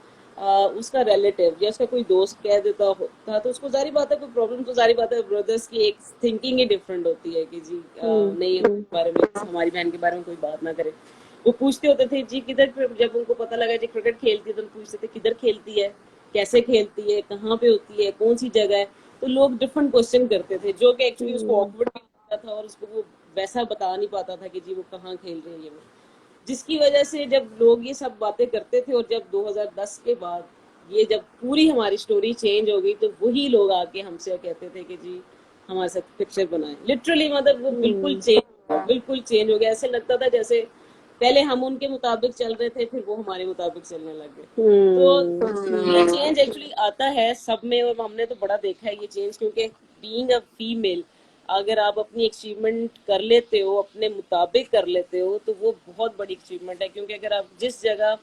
Speaker 1: उसका रिलेटिव या उसका कोई दोस्त कह देता था, तो उसको जारी बात है कोई प्रॉब्लम, तो जारी बात है ब्रदर्स की एक थिंकिंग ही डिफरेंट होती है कि जी
Speaker 2: हम्म
Speaker 1: नहीं,
Speaker 2: हम्म
Speaker 1: हमारे बारे में, हमारी बहन के बारे में कोई बात ना करे। वो पूछते होते थे जी किधर, जब उनको पता लगा जी क्रिकेट खेलती है, तो पूछते थे किधर खेलती है, कैसे खेलती है, कहाँ पे होती है, कौन सी जगह है। तो लोग डिफरेंट क्वेश्चन करते थे, जो कि एक्चुअली उसको
Speaker 2: हम्म
Speaker 1: ऑकवर्ड भी लगता था, और उसको वो वैसा बता नहीं पाता था कि जी वो कहाँ खेल रही है वो। जिसकी वजह से जब लोग ये सब बातें करते थे, और जब 2010 के बाद ये जब पूरी हमारी स्टोरी चेंज हो गई, तो वही लोग आके हमसे कहते थे कि जी हमारे साथ पिक्चर बनाए। लिटरली मतलब वो
Speaker 2: हम्म
Speaker 1: बिल्कुल चेंज हो गया। ऐसे लगता था जैसे पहले हम उनके मुताबिक चल रहे थे, फिर वो हमारे मुताबिक चलने लग गए। तो ये चेंज एक्चुअली आता है सब में, और हमने तो बड़ा देखा है ये चेंज, क्योंकि बीइंग अ फीमेल, अगर आप अपनी अचीवमेंट कर लेते हो, अपने मुताबिक कर लेते हो, तो वो बहुत बड़ी अचीवमेंट है। क्योंकि अगर आप जिस जगह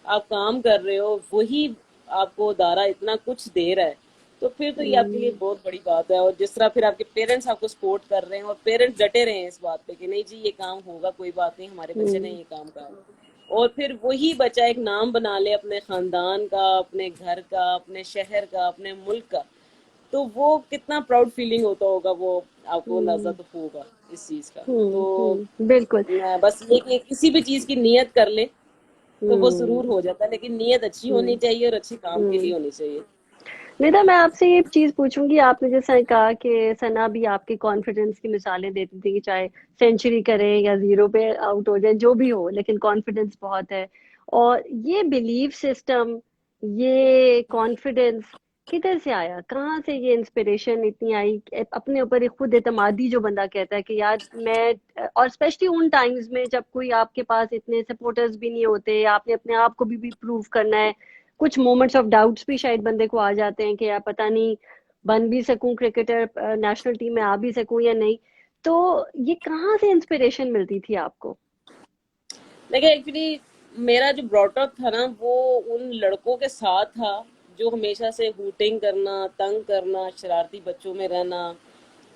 Speaker 1: आप काम कर रहे हो वही आपको दायरा इतना कुछ दे रहा है, तो फिर तो ये आपके लिए
Speaker 2: हम्म
Speaker 1: बहुत बड़ी बात है। और जिस तरह फिर आपके पेरेंट्स आपको सपोर्ट कर रहे हैं, और पेरेंट्स डटे रहे हैं इस बात पे कि नहीं जी ये काम होगा, कोई बात नहीं, हमारे बच्चे ने
Speaker 2: हम्म
Speaker 1: ये काम करा। और फिर वही बच्चा एक नाम बना ले अपने खानदान का, अपने घर का, अपने शहर का, अपने मुल्क का, तो वो कितना प्राउड फीलिंग होता होगा, वो आपको अंदाजा
Speaker 2: हम्म
Speaker 1: तो होगा इस चीज का। तो
Speaker 2: बिल्कुल।
Speaker 1: बस ये कि किसी भी चीज की नियत कर ले तो वो जरूर
Speaker 2: हम्म
Speaker 1: हो जाता है, लेकिन नियत अच्छी होनी
Speaker 2: हम्म
Speaker 1: चाहिए और अच्छे काम के लिए
Speaker 2: हम्म।
Speaker 1: होनी चाहिए।
Speaker 2: निदा, मैं आपसे ये चीज पूछूंगी, आपने जैसा कहा कि सना भी आपके कॉन्फिडेंस की मिसालें देती थी कि चाहे सेंचुरी करें या जीरो पे आउट हो जाए, जो भी हो, लेकिन कॉन्फिडेंस बहुत है। और ये बिलीफ सिस्टम, ये कॉन्फिडेंस किधर से आया, कहाँ से ये इंस्पिरेशन इतनी आई अपने ऊपर एक खुद एतमादी जो बंदा कहता है कि यार मैं, और स्पेशली उन टाइम्स में जब कोई आपके पास इतने सपोर्टर्स भी नहीं होते, आपने अपने आप को भी प्रूव करना है, कुछ मोमेंट्स ऑफ डाउट्स भी शायद बंदे को आ जाते हैं कि यार पता नहीं बन भी सकूं क्रिकेटर, नेशनल टीम में आ भी सकूं या नहीं। तो ये कहाँ से इंस्पिरेशन मिलती थी आपको?
Speaker 1: देखिए एक्चुअली मेरा जो ब्रॉटअप था ना, वो उन लड़कों के साथ था जो हमेशा से हूटिंग करना, तंग करना, शरारती बच्चों में रहना।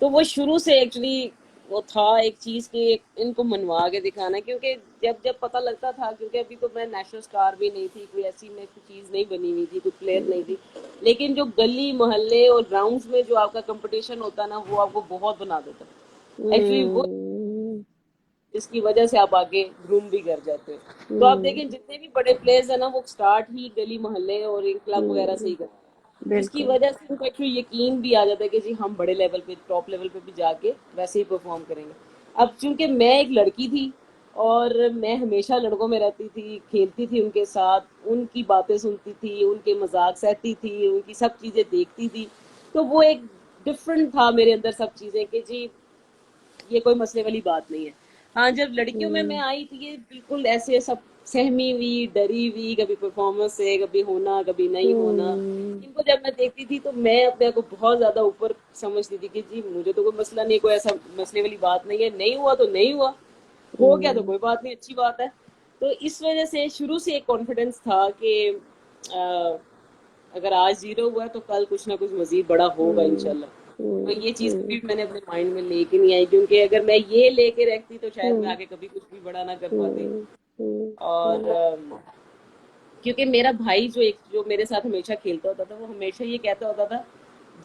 Speaker 1: तो वो शुरू से एक्चुअली वो था एक चीज की, इनको मनवा के दिखाना। क्योंकि जब जब पता लगता था, क्योंकि अभी तो मैं नेशनल स्टार भी नहीं थी, कोई ऐसी मैं कोई चीज नहीं बनी हुई थी, कोई प्लेयर नहीं थी, लेकिन जो गली मोहल्ले और ग्राउंड्स में जो आपका कंपटीशन होता ना, वो आपको बहुत बना देता। एक्चुअली वो
Speaker 2: हम्म
Speaker 1: जिसकी वजह से आप आगे ग्रूम भी कर जाते हो। तो आप देखें जितने भी बड़े प्लेयर्स हैं ना, वो स्टार्ट ही गली मोहल्ले और इन क्लब वगैरह से ही करते हैं, जिसकी
Speaker 2: बिल्कुल।
Speaker 1: वजह से उनको एक्चुअली यकीन भी आ जाता है कि जी हम बड़े लेवल पे, टॉप लेवल पे भी जाके वैसे ही परफॉर्म करेंगे। अब चूंकि मैं एक लड़की थी और मैं हमेशा लड़कों में रहती थी, खेलती थी उनके साथ, उनकी बातें सुनती थी, उनके मजाक सहती थी, उनकी सब चीज़ें देखती थी, तो वो एक डिफरेंट था मेरे अंदर सब चीज़ें कि जी ये कोई मसले वाली बात नहीं है। हाँ, जब लड़कियों में मैं
Speaker 2: हम्म
Speaker 1: आई थी, ये बिल्कुल ऐसे सब सहमी हुई, डरी हुई, कभी परफॉर्मेंस से, कभी होना, कभी नहीं होना।
Speaker 2: हम्म
Speaker 1: इनको जब मैं देखती थी तो मैं अपने आप को बहुत ज्यादा ऊपर समझती थी कि जी मुझे तो कोई मसला नहीं, कोई ऐसा मसले वाली बात नहीं है, नहीं हुआ तो नहीं हुआ, हो गया तो
Speaker 2: हम्म
Speaker 1: कोई बात नहीं, अच्छी बात है। तो इस वजह से शुरू से एक कॉन्फिडेंस था कि अगर आज जीरो हुआ तो कल कुछ ना कुछ मजीद बड़ा होगा
Speaker 2: हम्म
Speaker 1: इंशाल्लाह। तो
Speaker 2: हम्म
Speaker 1: ये चीज़
Speaker 2: हम्म
Speaker 1: कभी भी मैंने अपने माइंड में लेके नहीं आई, क्योंकि अगर मैं ये लेके रखती तो शायद मैं
Speaker 2: हम्म
Speaker 1: आगे कभी कुछ भी बड़ा ना कर पाती।
Speaker 2: हम्म
Speaker 1: और क्योंकि मेरा भाई जो मेरे साथ हमेशा खेलता होता था, वो हमेशा ये कहता होता था,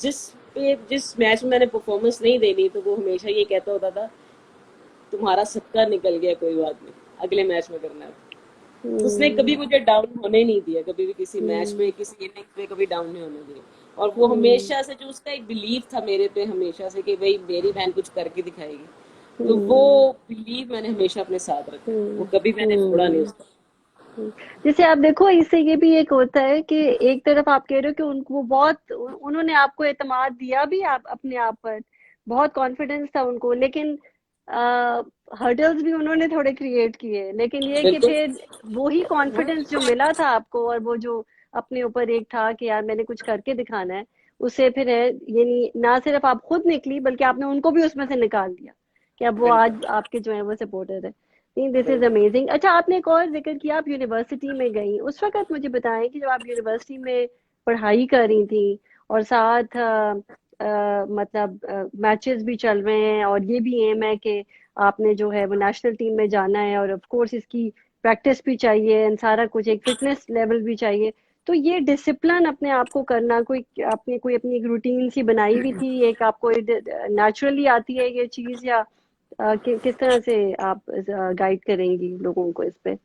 Speaker 1: जिस मैच में मैंने परफॉर्मेंस नहीं देनी, तो वो हमेशा ये कहता होता था, तुम्हारा सदका निकल गया, कोई बात नहीं, अगले मैच में करना है। उसने कभी
Speaker 2: हम्म
Speaker 1: मुझे डाउन होने नहीं दिया, कभी भी किसी मैच
Speaker 2: हम्म
Speaker 1: में, किसी इनिंग्स में कभी डाउन नहीं होने दिया। और वो
Speaker 2: हम्म
Speaker 1: हमेशा से, जो उसका एक बिलीव था मेरे पे हमेशा से कि भाई मेरी बहन कुछ करके दिखाएगी, तो वो
Speaker 2: हम्म
Speaker 1: बिलीव मैंने हमेशा अपने साथ रखा है, वो
Speaker 2: हम्म
Speaker 1: कभी मैंने छोड़ा नहीं
Speaker 2: हम्म
Speaker 1: उसका।
Speaker 2: जैसे आप देखो, इससे ये भी एक होता है कि एक तरफ आप कह रहे हो कि उनको वो बहुत उन्होंने आपको एतमाद दिया भी आप अपने आप पर, बहुत कॉन्फिडेंस था उनको, लेकिन हर्डल्स भी उन्होंने थोड़े क्रिएट किए, लेकिन ये कि
Speaker 1: बिल्कुल।
Speaker 2: फिर वही कॉन्फिडेंस जो मिला था आपको, और वो जो अपने ऊपर एक था कि यार मैंने कुछ करके दिखाना है, उससे फिर है ये नहीं, ना सिर्फ आप खुद निकली बल्कि आपने उनको भी उसमें से निकाल दिया कि अब वो
Speaker 1: बिल्कुल।
Speaker 2: आज आपके जो है वो सपोर्टर है। नहीं, दिस इज
Speaker 1: बिल्कुल।
Speaker 2: अमेजिंग। अच्छा, आपने एक और जिक्र किया, आप यूनिवर्सिटी में गई, उस वक्त मुझे बताएं कि जब आप यूनिवर्सिटी में पढ़ाई कर रही थी और साथ मतलब मैचेस भी चल रहे हैं, और ये भी एम है कि आपने जो है वो नेशनल टीम में जाना है, और ऑफ कोर्स इसकी प्रैक्टिस भी चाहिए एंड सारा कुछ, एक फिटनेस लेवल भी चाहिए, तो ये डिसिप्लिन अपने आप को करना, कोई आपने कोई अपनी एक रूटीन सी बनाई हुई थी, एक आपको नेचुरली आती है ये चीज, या किस तरह से आप गाइड करेंगी लोगों को इस पे?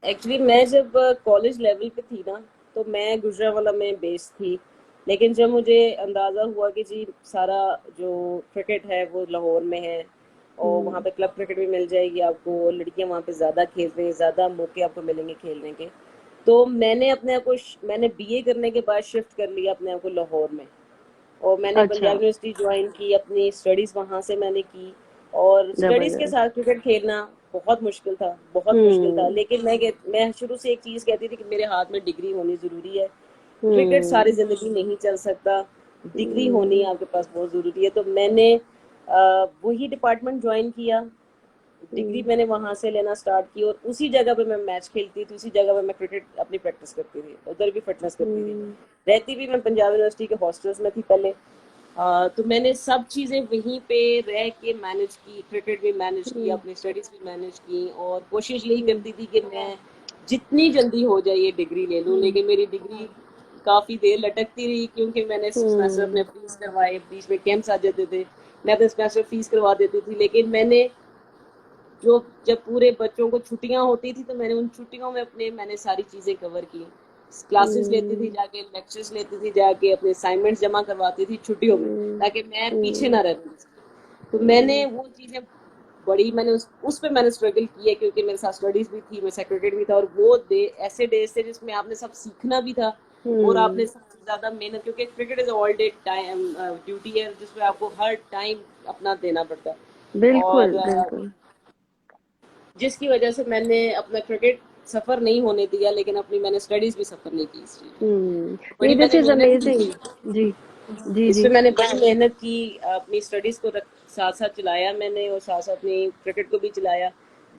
Speaker 1: एक्चुअली मैं जब कॉलेज लेवल पे थी ना, तो मैं गुजरांवाला में बेस्ड थी। लेकिन जब मुझे अंदाज़ा हुआ कि जी सारा जो क्रिकेट है वो लाहौर में है, और वहाँ
Speaker 2: हम्म
Speaker 1: पे क्लब क्रिकेट भी मिल जाएगी आपको, लड़कियाँ वहाँ पे ज़्यादा खेल रही हैं, ज़्यादा मौके आपको मिलेंगे खेलने के, तो मैंने अपने आप को मैंने बीए करने के बाद शिफ्ट कर लिया अपने आप को लाहौर में। और मैंने
Speaker 2: अच्छा,
Speaker 1: पंजाब यूनिवर्सिटी ज्वाइन की, अपनी स्टडीज़ वहाँ से मैंने की। और स्टडीज़ के
Speaker 2: जबरदस्त।
Speaker 1: साथ क्रिकेट खेलना बहुत मुश्किल था, बहुत मुश्किल था।
Speaker 2: हम्म
Speaker 1: लेकिन मैं शुरू से एक चीज़ कहती थी कि मेरे हाथ में डिग्री होनी ज़रूरी है, क्रिकेट सारी
Speaker 2: हम्म
Speaker 1: ज़िंदगी नहीं चल सकता, डिग्री होनी
Speaker 2: हम्म
Speaker 1: आपके पास बहुत ज़रूरी है। तो मैंने वही डिपार्टमेंट ज्वाइन किया, डिग्री
Speaker 2: हम्म
Speaker 1: मैंने वहां से लेना स्टार्ट की, और उसी जगह पे मैं मैच खेलती थी, उसी जगह पे मैं क्रिकेट अपनी प्रैक्टिस करती थी, उधर भी फिटनेस करती थी।
Speaker 2: हम्म
Speaker 1: रहती भी मैं पंजाब यूनिवर्सिटी के हॉस्टल्स में थी पहले। तो मैंने सब चीज़ें वहीं पे रह के मैनेज की, क्रिकेट भी मैनेज किया,
Speaker 2: हम्म
Speaker 1: अपनी स्टडीज़ भी मैनेज की, और कोशिश यही
Speaker 2: हम्म
Speaker 1: करती थी कि मैं जितनी जल्दी हो जाए ये डिग्री ले लूँ।
Speaker 2: हम्म
Speaker 1: लेकिन मेरी डिग्री काफ़ी देर लटकती रही, क्योंकि मैंने सेमेस्टर अपने
Speaker 2: हम्म
Speaker 1: फीस करवाए, बीच में कैंप्स आ जाते थे, मैं अपने सेमेस्टर फीस करवा देती थी। लेकिन मैंने जो जब पूरे बच्चों को छुट्टियां होती थी, तो मैंने उन छुट्टियों में मैंने सारी चीज़ें कवर की, क्लासेस लेती थी
Speaker 2: हम्म
Speaker 1: जाके, लेक्चर्स लेती थी जाके, अपने असाइनमेंट्स जमा करवाती थी छुट्टियों में,
Speaker 2: हम्म
Speaker 1: ताकि मैं पीछे
Speaker 2: हम्म
Speaker 1: ना रहूं। तो मैंने वो चीज़ें बड़ी, मैंने उस पे मैंने स्ट्रगल की है, क्योंकि मेरे साथ स्टडीज भी थी, मेरे साथ क्रिकेट भी था, और वो ऐसे डेज थे जिसमें आपने सब सीखना भी था, और आपने
Speaker 2: हम्म,
Speaker 1: सबसे ज्यादा मेहनत, क्योंकि cricket is all day time duty है, जिसमें आपको हर टाइम अपना देना पड़ता है।
Speaker 2: बिल्कुल
Speaker 1: और
Speaker 2: बिल्कुल।
Speaker 1: जिसकी वजह से मैंने अपना क्रिकेट सफर नहीं होने दिया, लेकिन अपनी मैंने स्टडीज भी सफर नहीं की इस चीज में।
Speaker 2: नहीं,
Speaker 1: बड़ी
Speaker 2: दिस
Speaker 1: मैंने
Speaker 2: इज
Speaker 1: मेहनत
Speaker 2: अमेजिंग।
Speaker 1: की,
Speaker 2: जी जी
Speaker 1: इस पे
Speaker 2: जी।
Speaker 1: मैंने बड़ी मेहनत की, अपनी स्टडीज को साथ साथ चलाया मैंने, और साथ साथ अपनी क्रिकेट को भी चलाया।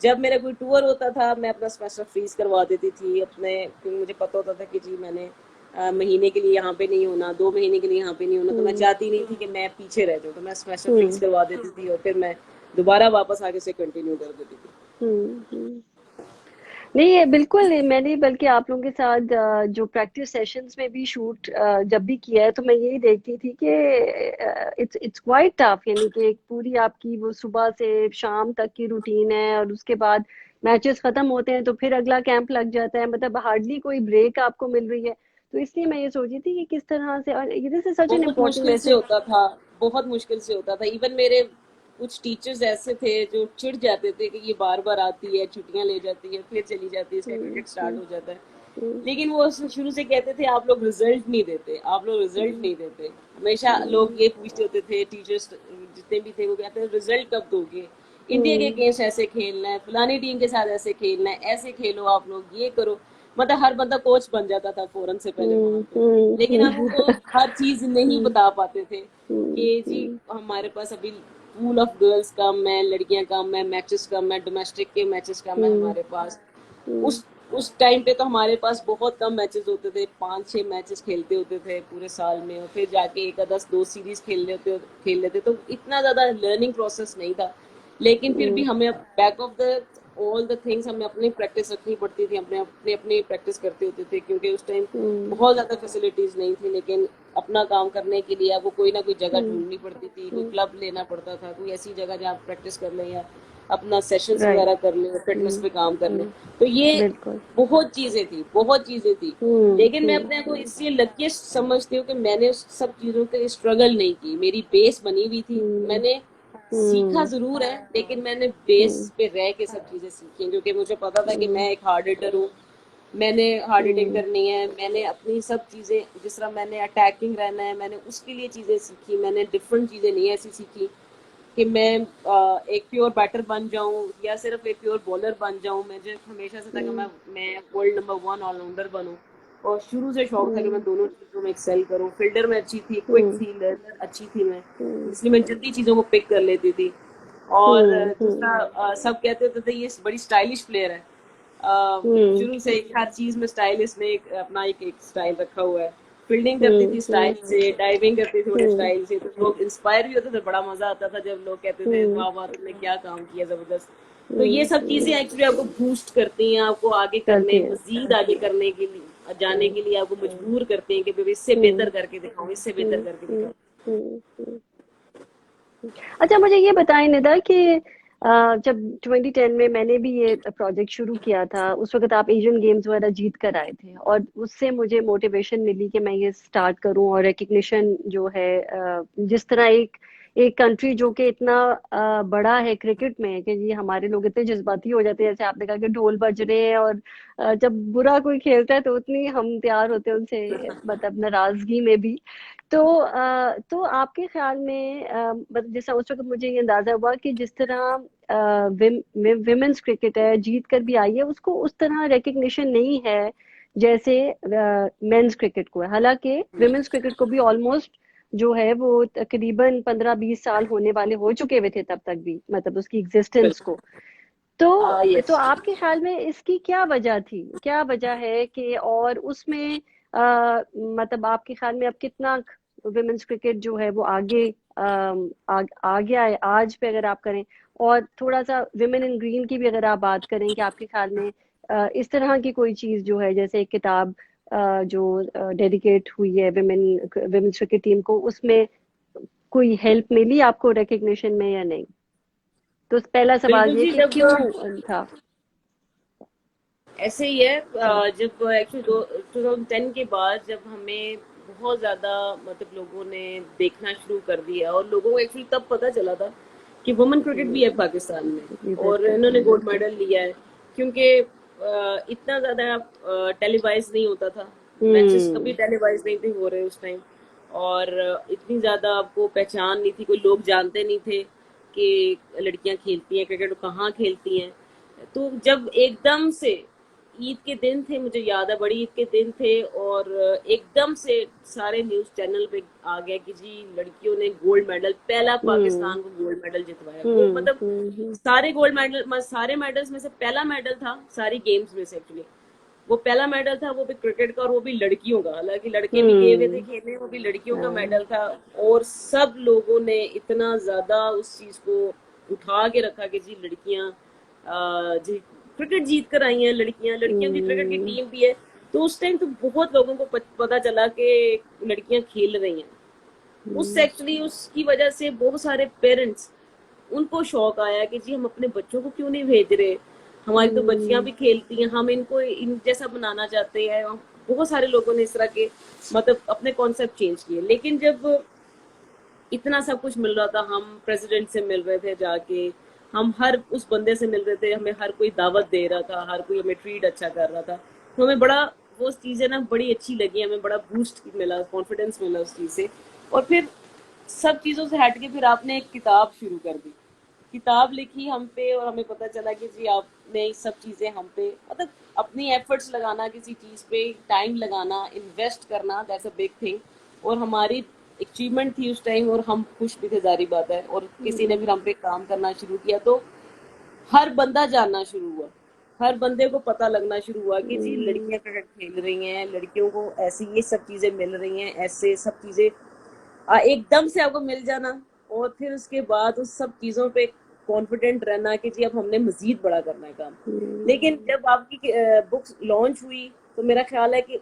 Speaker 1: जब मेरा कोई टूर होता था, मैं अपना सेमेस्टर फीस करवा देती थी अपने, क्योंकि मुझे पता होता था कि जी मैंने महीने के लिए यहाँ पे नहीं होना, 2 महीने के लिए यहाँ पे नहीं होना, तो मैं
Speaker 2: हम्म
Speaker 1: चाहती नहीं थी कि मैं पीछे रह जाऊँ, तो मैं सेमेस्टर फीस
Speaker 2: हम्म
Speaker 1: करवा देती थी, और फिर मैं दोबारा वापस आगे से कंटिन्यू कर देती थी।
Speaker 2: हम्म। नहीं, ये बिल्कुल मैंने बल्कि आप लोगों के साथ जो प्रैक्टिस सेशंस में भी शूट जब भी किया है तो मैं यही देखती थी कि इट्स इट्स क्वाइट टफ, यानी कि एक पूरी आपकी वो सुबह से शाम तक की रूटीन है और उसके बाद मैचेस खत्म होते हैं तो फिर अगला कैंप लग जाता है, मतलब हार्डली कोई ब्रेक आपको मिल रही है। तो इसलिए मैं ये सोची थी कि किस तरह से, और दिस इज सच एन
Speaker 1: बहुत
Speaker 2: इम्पोर्टेंट
Speaker 1: मुश्किल से
Speaker 2: वैसे।
Speaker 1: होता था, बहुत मुश्किल से होता था। इवन मेरे कुछ टीचर्स ऐसे थे जो चिढ़ जाते थे कि ये बार बार आती है, छुट्टियां ले जाती है, फिर चली जाती है, इसका
Speaker 2: हम्म
Speaker 1: क्रिकेट स्टार्ट
Speaker 2: हम्म
Speaker 1: हो जाता है।
Speaker 2: हम्म
Speaker 1: लेकिन वो शुरू से कहते थे आप लोग रिजल्ट नहीं देते, आप लोग रिजल्ट
Speaker 2: हम्म
Speaker 1: नहीं देते। हमेशा
Speaker 2: हम्म
Speaker 1: लोग ये पूछते होते थे, टीचर्स जितने भी थे वो कहते थे रिजल्ट कब दोगे, इंडिया के
Speaker 2: हम्म
Speaker 1: अगेंस्ट ऐसे खेलना है, फलानी टीम के साथ ऐसे खेलना है, ऐसे खेलो आप लोग, ये करो। मतलब हर बंदा कोच बन जाता था फौरन से पहले वहां पे। लेकिन हम
Speaker 2: हम्म
Speaker 1: उनको हर चीज नहीं
Speaker 2: हम्म
Speaker 1: बता पाते थे
Speaker 2: हम्म
Speaker 1: कि जी
Speaker 2: हम्म
Speaker 1: हमारे पास अभी पूल ऑफ गर्ल्स कम है, लड़कियां कम है, मैचेस कम है, डोमेस्टिक के मैचेस कम है
Speaker 2: हम्म
Speaker 1: हमारे पास।
Speaker 2: हम्म
Speaker 1: उस उस टाइम पे तो हमारे पास बहुत कम मैचेस होते थे, 5-6 मैचेस खेलते होते थे पूरे साल में, और फिर जाके एक आधा दो सीरीज खेल लेते, तो इतना ज्यादा लर्निंग प्रोसेस नहीं था। लेकिन फिर भी
Speaker 2: हम्म
Speaker 1: हमें back of the all the things हमें अपनी प्रैक्टिस रखनी पड़ती थी, अपने अपने अपनी प्रैक्टिस करते होते थे, क्योंकि उस टाइम
Speaker 2: हम्म
Speaker 1: बहुत ज्यादा फैसिलिटीज नहीं थी। लेकिन अपना काम करने के लिए आपको कोई ना कोई जगह
Speaker 2: हम्म
Speaker 1: ढूंढनी पड़ती थी, कोई
Speaker 2: हम्म
Speaker 1: क्लब लेना पड़ता था, कोई ऐसी जगह जहाँ आप प्रैक्टिस कर लें या अपना सेशंस
Speaker 2: राइट।
Speaker 1: वगैरह कर लें, फिटनेस
Speaker 2: हम्म
Speaker 1: पे काम कर लें। तो ये
Speaker 2: बिल्कुल।
Speaker 1: बहुत चीजें थी, बहुत चीजें थी। लेकिन मैं अपने को
Speaker 2: हम्म
Speaker 1: इसलिए लकी समझती हूँ कि मैंने उस सब चीजों के स्ट्रगल नहीं की, मेरी बेस बनी हुई थी।
Speaker 2: हम्म
Speaker 1: मैंने सीखा
Speaker 2: हम्म
Speaker 1: जरूर है, लेकिन मैंने बेस
Speaker 2: हम्म
Speaker 1: पे रह के सब चीजें सीखी हैं, क्योंकि मुझे पता था कि
Speaker 2: हम्म
Speaker 1: मैं एक हार्ड हिटर हूँ, मैंने हार्ड हिटिंग
Speaker 2: हम्म
Speaker 1: करनी है, मैंने अपनी सब चीजें, जिस तरह मैंने अटैकिंग रहना है, मैंने उसके लिए चीजें सीखी। मैंने डिफरेंट चीजें नहीं ऐसी सीखी कि मैं एक प्योर बैटर बन जाऊं या सिर्फ एक प्योर बॉलर बन जाऊं। मुझे हमेशा से था कि
Speaker 2: हम्म
Speaker 1: मैं वर्ल्ड नंबर 1 ऑलराउंडर बनूं, और शुरू से शौक था कि मैं
Speaker 2: हम्म
Speaker 1: दोनों चीजों में एक्सेल करूं। फील्डर में अच्छी थी, क्विक
Speaker 2: हम्म
Speaker 1: थी, लर्नर अच्छी थी मैं,
Speaker 2: हम्म
Speaker 1: इसलिए मैं जल्दी चीजों को पिक कर लेती थी। और दूसरा सब कहते होते थे ये बड़ी स्टाइलिश प्लेयर है।
Speaker 2: हम्म
Speaker 1: शुरू से हर चीज में स्टाइल, इसने एक अपना एक स्टाइल रखा हुआ है। फील्डिंग करती
Speaker 2: हम्म
Speaker 1: थी
Speaker 2: हम्म
Speaker 1: स्टाइल से, डाइविंग करती थी बड़े
Speaker 2: हम्म
Speaker 1: स्टाइल से, तो लोग इंस्पायर भी होते थे, बड़ा मजा आता था जब लोग कहते थे
Speaker 2: हम्म
Speaker 1: वाह वाह तुमने क्या काम किया जबरदस्त। तो ये
Speaker 2: हम्म
Speaker 1: सब चीजें एक्चुअली आपको बूस्ट करती हैं, आपको आगे
Speaker 2: करती
Speaker 1: करने,
Speaker 2: है।
Speaker 1: मजीद आगे करने के लिए, जाने
Speaker 2: हम्म
Speaker 1: के लिए आपको मजबूर करते हैं कि भाई इससे
Speaker 2: हम्म
Speaker 1: बेहतर करके दिखाओ, इससे बेहतर
Speaker 2: हम्म
Speaker 1: करके
Speaker 2: हम्म
Speaker 1: दिखाओ।
Speaker 2: हम्म। अच्छा, मुझे ये बताएं निदा कि जब 2010 में मैंने भी ये प्रोजेक्ट शुरू किया था, उस वक्त आप एशियन गेम्स वगैरह जीत कर आए थे और उससे मुझे मोटिवेशन मिली कि मैं ये स्टार्ट करूं, और रिकग्निशन जो है जिस तरह एक एक कंट्री जो कि इतना बड़ा है क्रिकेट में, कि जी हमारे लोग इतने जज्बाती हो जाते हैं, जैसे आपने कहा कि ढोल बज रहे हैं, और जब बुरा कोई खेलता है तो उतनी हम तैयार होते हैं उनसे, मतलब नाराजगी में भी। तो आपके ख्याल में मतलब जैसा उस वक्त मुझे ये अंदाजा हुआ कि जिस तरह विमेन्स क्रिकेट है जीत कर भी आई है, उसको उस तरह रिकग्निशन नहीं है जैसे मेंस क्रिकेट को है। हालांकि विमेन्स क्रिकेट को भी ऑलमोस्ट जो है वो तकरीबन 15-20 साल होने वाले हो चुके हुए थे तब तक भी, मतलब उसकी एग्जिस्टेंस
Speaker 1: बिल्कुल।
Speaker 2: को। तो
Speaker 1: यस।
Speaker 2: आपके ख्याल में इसकी क्या वजह थी, क्या वजह है कि, और उसमें मतलब आपके ख्याल में अब कितना वुमेन्स क्रिकेट जो है वो आगे आ गया है आज पे अगर आप करें, और थोड़ा सा विमेन इन ग्रीन की भी अगर आप बात करें कि आपके ख्याल में इस तरह की कोई चीज जो है, जैसे एक किताब जो डेडिकेट हुई है विमेन्स क्रिकेट टीम को, उसमें कोई हेल्प मिली आपको रिकग्निशन में या नहीं? तो पहला सवाल
Speaker 1: बिल्कुल
Speaker 2: ये
Speaker 1: जी।
Speaker 2: कि
Speaker 1: जब
Speaker 2: क्यों था।
Speaker 1: ऐसे ही है, जब एक्चुअली 2010 के बाद जब हमें बहुत ज़्यादा मतलब लोगों ने देखना शुरू कर दिया, और लोगों को एक्चुअली तब पता चला था कि वुमेन क्रिकेट भी है
Speaker 2: हम्म,
Speaker 1: पाकिस्तान में,
Speaker 2: विजिट
Speaker 1: और
Speaker 2: करते
Speaker 1: इन्होंने
Speaker 2: हैं
Speaker 1: गोल्ड
Speaker 2: बिल्कुल।
Speaker 1: मेडल लिया है। क्योंकि इतना ज़्यादा टेलीवाइज नहीं होता था, मैचेस कभी
Speaker 2: हम्म
Speaker 1: टेलीवाइज नहीं थे हो रहे उस टाइम, और इतनी ज़्यादा आपको पहचान नहीं थी, कोई लोग जानते नहीं थे कि लड़कियां खेलती हैं क्रिकेट, कहाँ खेलती हैं। तो जब एकदम से ईद के दिन थे, मुझे याद है बड़ी ईद के दिन थे, और एकदम से सारे न्यूज चैनल पे आ गया कि जी लड़कियों ने गोल्ड मेडल, पहला
Speaker 2: हम्म
Speaker 1: पाकिस्तान को गोल्ड मेडल जितवाया। वो
Speaker 2: हम्म
Speaker 1: मतलब
Speaker 2: हम्म
Speaker 1: सारे गोल्ड मेडल, सारे मेडल्स में से पहला मेडल था, सारी गेम्स में से एक्चुअली वो पहला मेडल था, वो भी क्रिकेट का, और वो भी लड़कियों का। हालांकि लड़के भी गए हुए थे
Speaker 2: हम्म
Speaker 1: खेलने, वो भी लड़कियों का
Speaker 2: हाँ,
Speaker 1: मेडल था। और सब लोगों ने इतना ज्यादा उस चीज को उठा के रखा कि जी लड़कियां जी क्रिकेट जीत कर आई हैं लड़कियां, लड़कियों की क्रिकेट की टीम भी है। तो उस टाइम तो बहुत लोगों को पता चला कि लड़कियां खेल रही हैं। उस एक्चुअली उसकी वजह से बहुत सारे पेरेंट्स, उनको शौक आया कि जी हम अपने बच्चों को क्यों नहीं भेज रहे, हमारी तो बच्चियां भी खेलती हैं, हम इनको इन जैसा बनाना चाहते हैं। बहुत सारे लोगों ने इस तरह के मतलब अपने कॉन्सेप्ट चेंज किए। लेकिन जब इतना सब कुछ मिल रहा था, हम प्रेसिडेंट से मिल रहे थे जाके, हम हर उस बंदे से मिल रहे थे, हमें हर कोई दावत दे रहा था, हर कोई हमें ट्रीट अच्छा कर रहा था, तो हमें बड़ा वो चीज़ें ना बड़ी अच्छी लगी, हमें बड़ा बूस्ट मिला, कॉन्फिडेंस मिला उस चीज़ से। और फिर सब चीज़ों से हट के फिर आपने एक किताब शुरू कर दी, किताब लिखी हम पे, और हमें पता चला कि जी आपने ये सब चीज़ें हम पे मतलब अपनी एफर्ट्स लगाना, किसी चीज़ पे टाइम लगाना, इन्वेस्ट करना, दैट्स अ बिग थिंग। और हमारी अचीवमेंट थी उस टाइम, और हम खुश भी थे, जारी बात है। और किसी ने फिर हम पे काम करना शुरू किया, तो हर बंदा जानना शुरू हुआ, हर बंदे को पता लगना शुरू हुआ कि जी लड़कियां क्रिकेट खेल रही हैं, लड़कियों को ऐसी ये सब चीज़ें मिल रही हैं, ऐसे सब चीज़ें एकदम से आपको मिल जाना। और फिर उसके बाद उस सब चीज़ों पे कॉन्फिडेंट रहना कि जी अब हमने मजीद बड़ा करना है काम। लेकिन जब आपकी बुक्स लॉन्च हुई, तो मेरा ख्याल है कि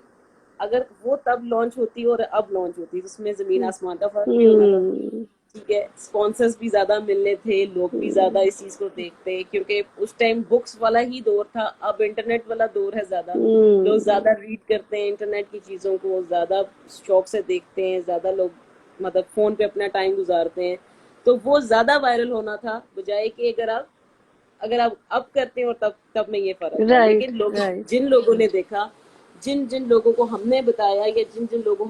Speaker 1: अगर वो तब लॉन्च होती और अब लॉन्च होती, तो उसमें ज़मीन आसमान का फ़र्क भी होना था। ठीक है, स्पॉन्सर्स भी ज़्यादा मिलने थे, लोग भी ज़्यादा इस चीज़ को देखते, क्योंकि उस टाइम बुक्स वाला ही दौर था। अब इंटरनेट वाला दौर है, ज़्यादा लोग ज़्यादा रीड करते हैं इंटरनेट की चीज़ों को, ज़्यादा शौक से देखते हैं, ज़्यादा लोग मतलब फ़ोन पे अपना टाइम गुजारते हैं। तो वो ज़्यादा वायरल होना था, बजाय कि अगर आप अब करते हैं, और तब तब में ये फ़र्क था।
Speaker 2: राइट
Speaker 1: लेकिन लोग,
Speaker 2: राइट
Speaker 1: जिन लोगों ने देखा, जिन जिन लोगों को हमने बताया, या जिन जिन लोग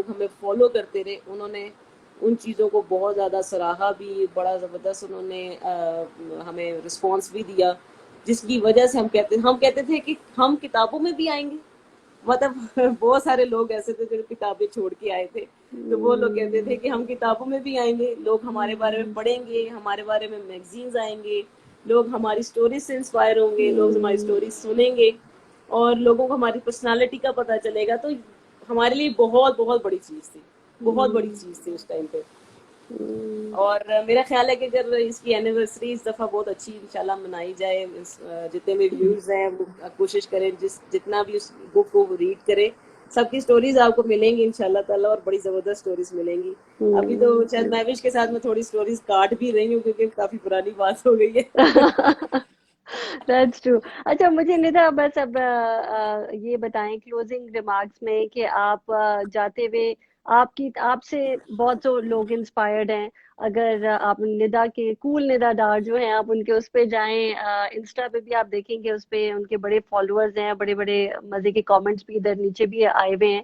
Speaker 1: हमें फॉलो करते रहे, उन्होंने उन चीज़ों को बहुत ज़्यादा सराहा भी, बड़ा ज़बरदस्त उन्होंने हमें रिस्पॉन्स भी दिया, जिसकी वजह से हम कहते थे कि हम किताबों में भी आएंगे। मतलब बहुत सारे लोग ऐसे थे जो किताबें छोड़ के आए थे, तो वो लोग कहते थे कि हम किताबों में भी आएंगे, लोग हमारे बारे में पढ़ेंगे, हमारे बारे में मैगजीन्स आएंगे, लोग हमारी स्टोरी से इंस्पायर होंगे, लोग हमारी स्टोरी सुनेंगे, और लोगों को हमारी पर्सनालिटी का पता चलेगा। तो हमारे लिए बहुत बहुत बड़ी चीज़ थी, बहुत बड़ी चीज़ थी उस टाइम पे। और मेरा ख्याल है कि अगर इसकी एनिवर्सरी इस दफ़ा बहुत अच्छी इंशाल्लाह मनाई जाए, जितने भी व्यूज़ हैं वो कोशिश करें, जितना भी उस बुक को रीड करें, सबकी स्टोरीज आपको मिलेंगी इंशाल्लाह ताला, और बड़ी ज़बरदस्त स्टोरीज मिलेंगी। अभी तो शायद महविश के साथ मैं थोड़ी स्टोरीज काट भी रही हूँ, क्योंकि काफ़ी पुरानी बात हो गई है।
Speaker 2: That's true. अच्छा, मुझे निधा बस अब ये बताएं क्लोजिंग रिमार्क्स में कि आप जाते हुए आपकी आपसे बहुत से लोग इंस्पायर्ड हैं। अगर आप निधा के कूल निधा डार जो हैं, आप उनके उस पे जाएं, इंस्टा पे भी आप देखेंगे, उस पे उनके बड़े फॉलोअर्स हैं, बड़े बड़े मजे के कमेंट्स भी इधर नीचे भी आए हुए हैं।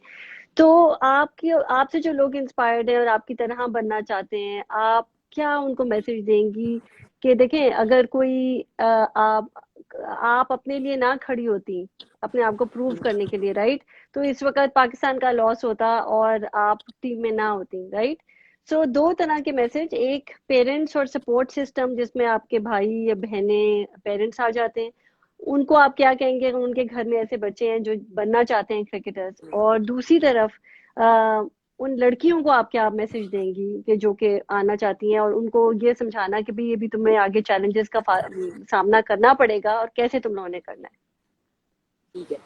Speaker 2: तो आपकी आपसे जो लोग इंस्पायर्ड हैं और आपकी तरह बनना चाहते हैं, आप क्या उनको मैसेज देंगी कि देखें, अगर कोई आप अपने लिए ना खड़ी होती अपने आप को प्रूव करने के लिए, राइट, तो इस वक्त पाकिस्तान का लॉस होता और आप टीम में ना होती, राइट। सो दो तरह के मैसेज, एक पेरेंट्स और सपोर्ट सिस्टम जिसमें आपके भाई या बहनें पेरेंट्स आ जाते हैं, उनको आप क्या कहेंगे अगर उनके घर में ऐसे बच्चे हैं जो बनना चाहते हैं क्रिकेटर्स, और दूसरी तरफ उन लड़कियों को आप क्या मैसेज देंगी कि जो कि आना चाहती हैं, और उनको ये समझाना कि भाई ये भी तुम्हें आगे चैलेंजेस का सामना करना पड़ेगा और कैसे तुम लोगों ने करना है।
Speaker 1: ठीक है,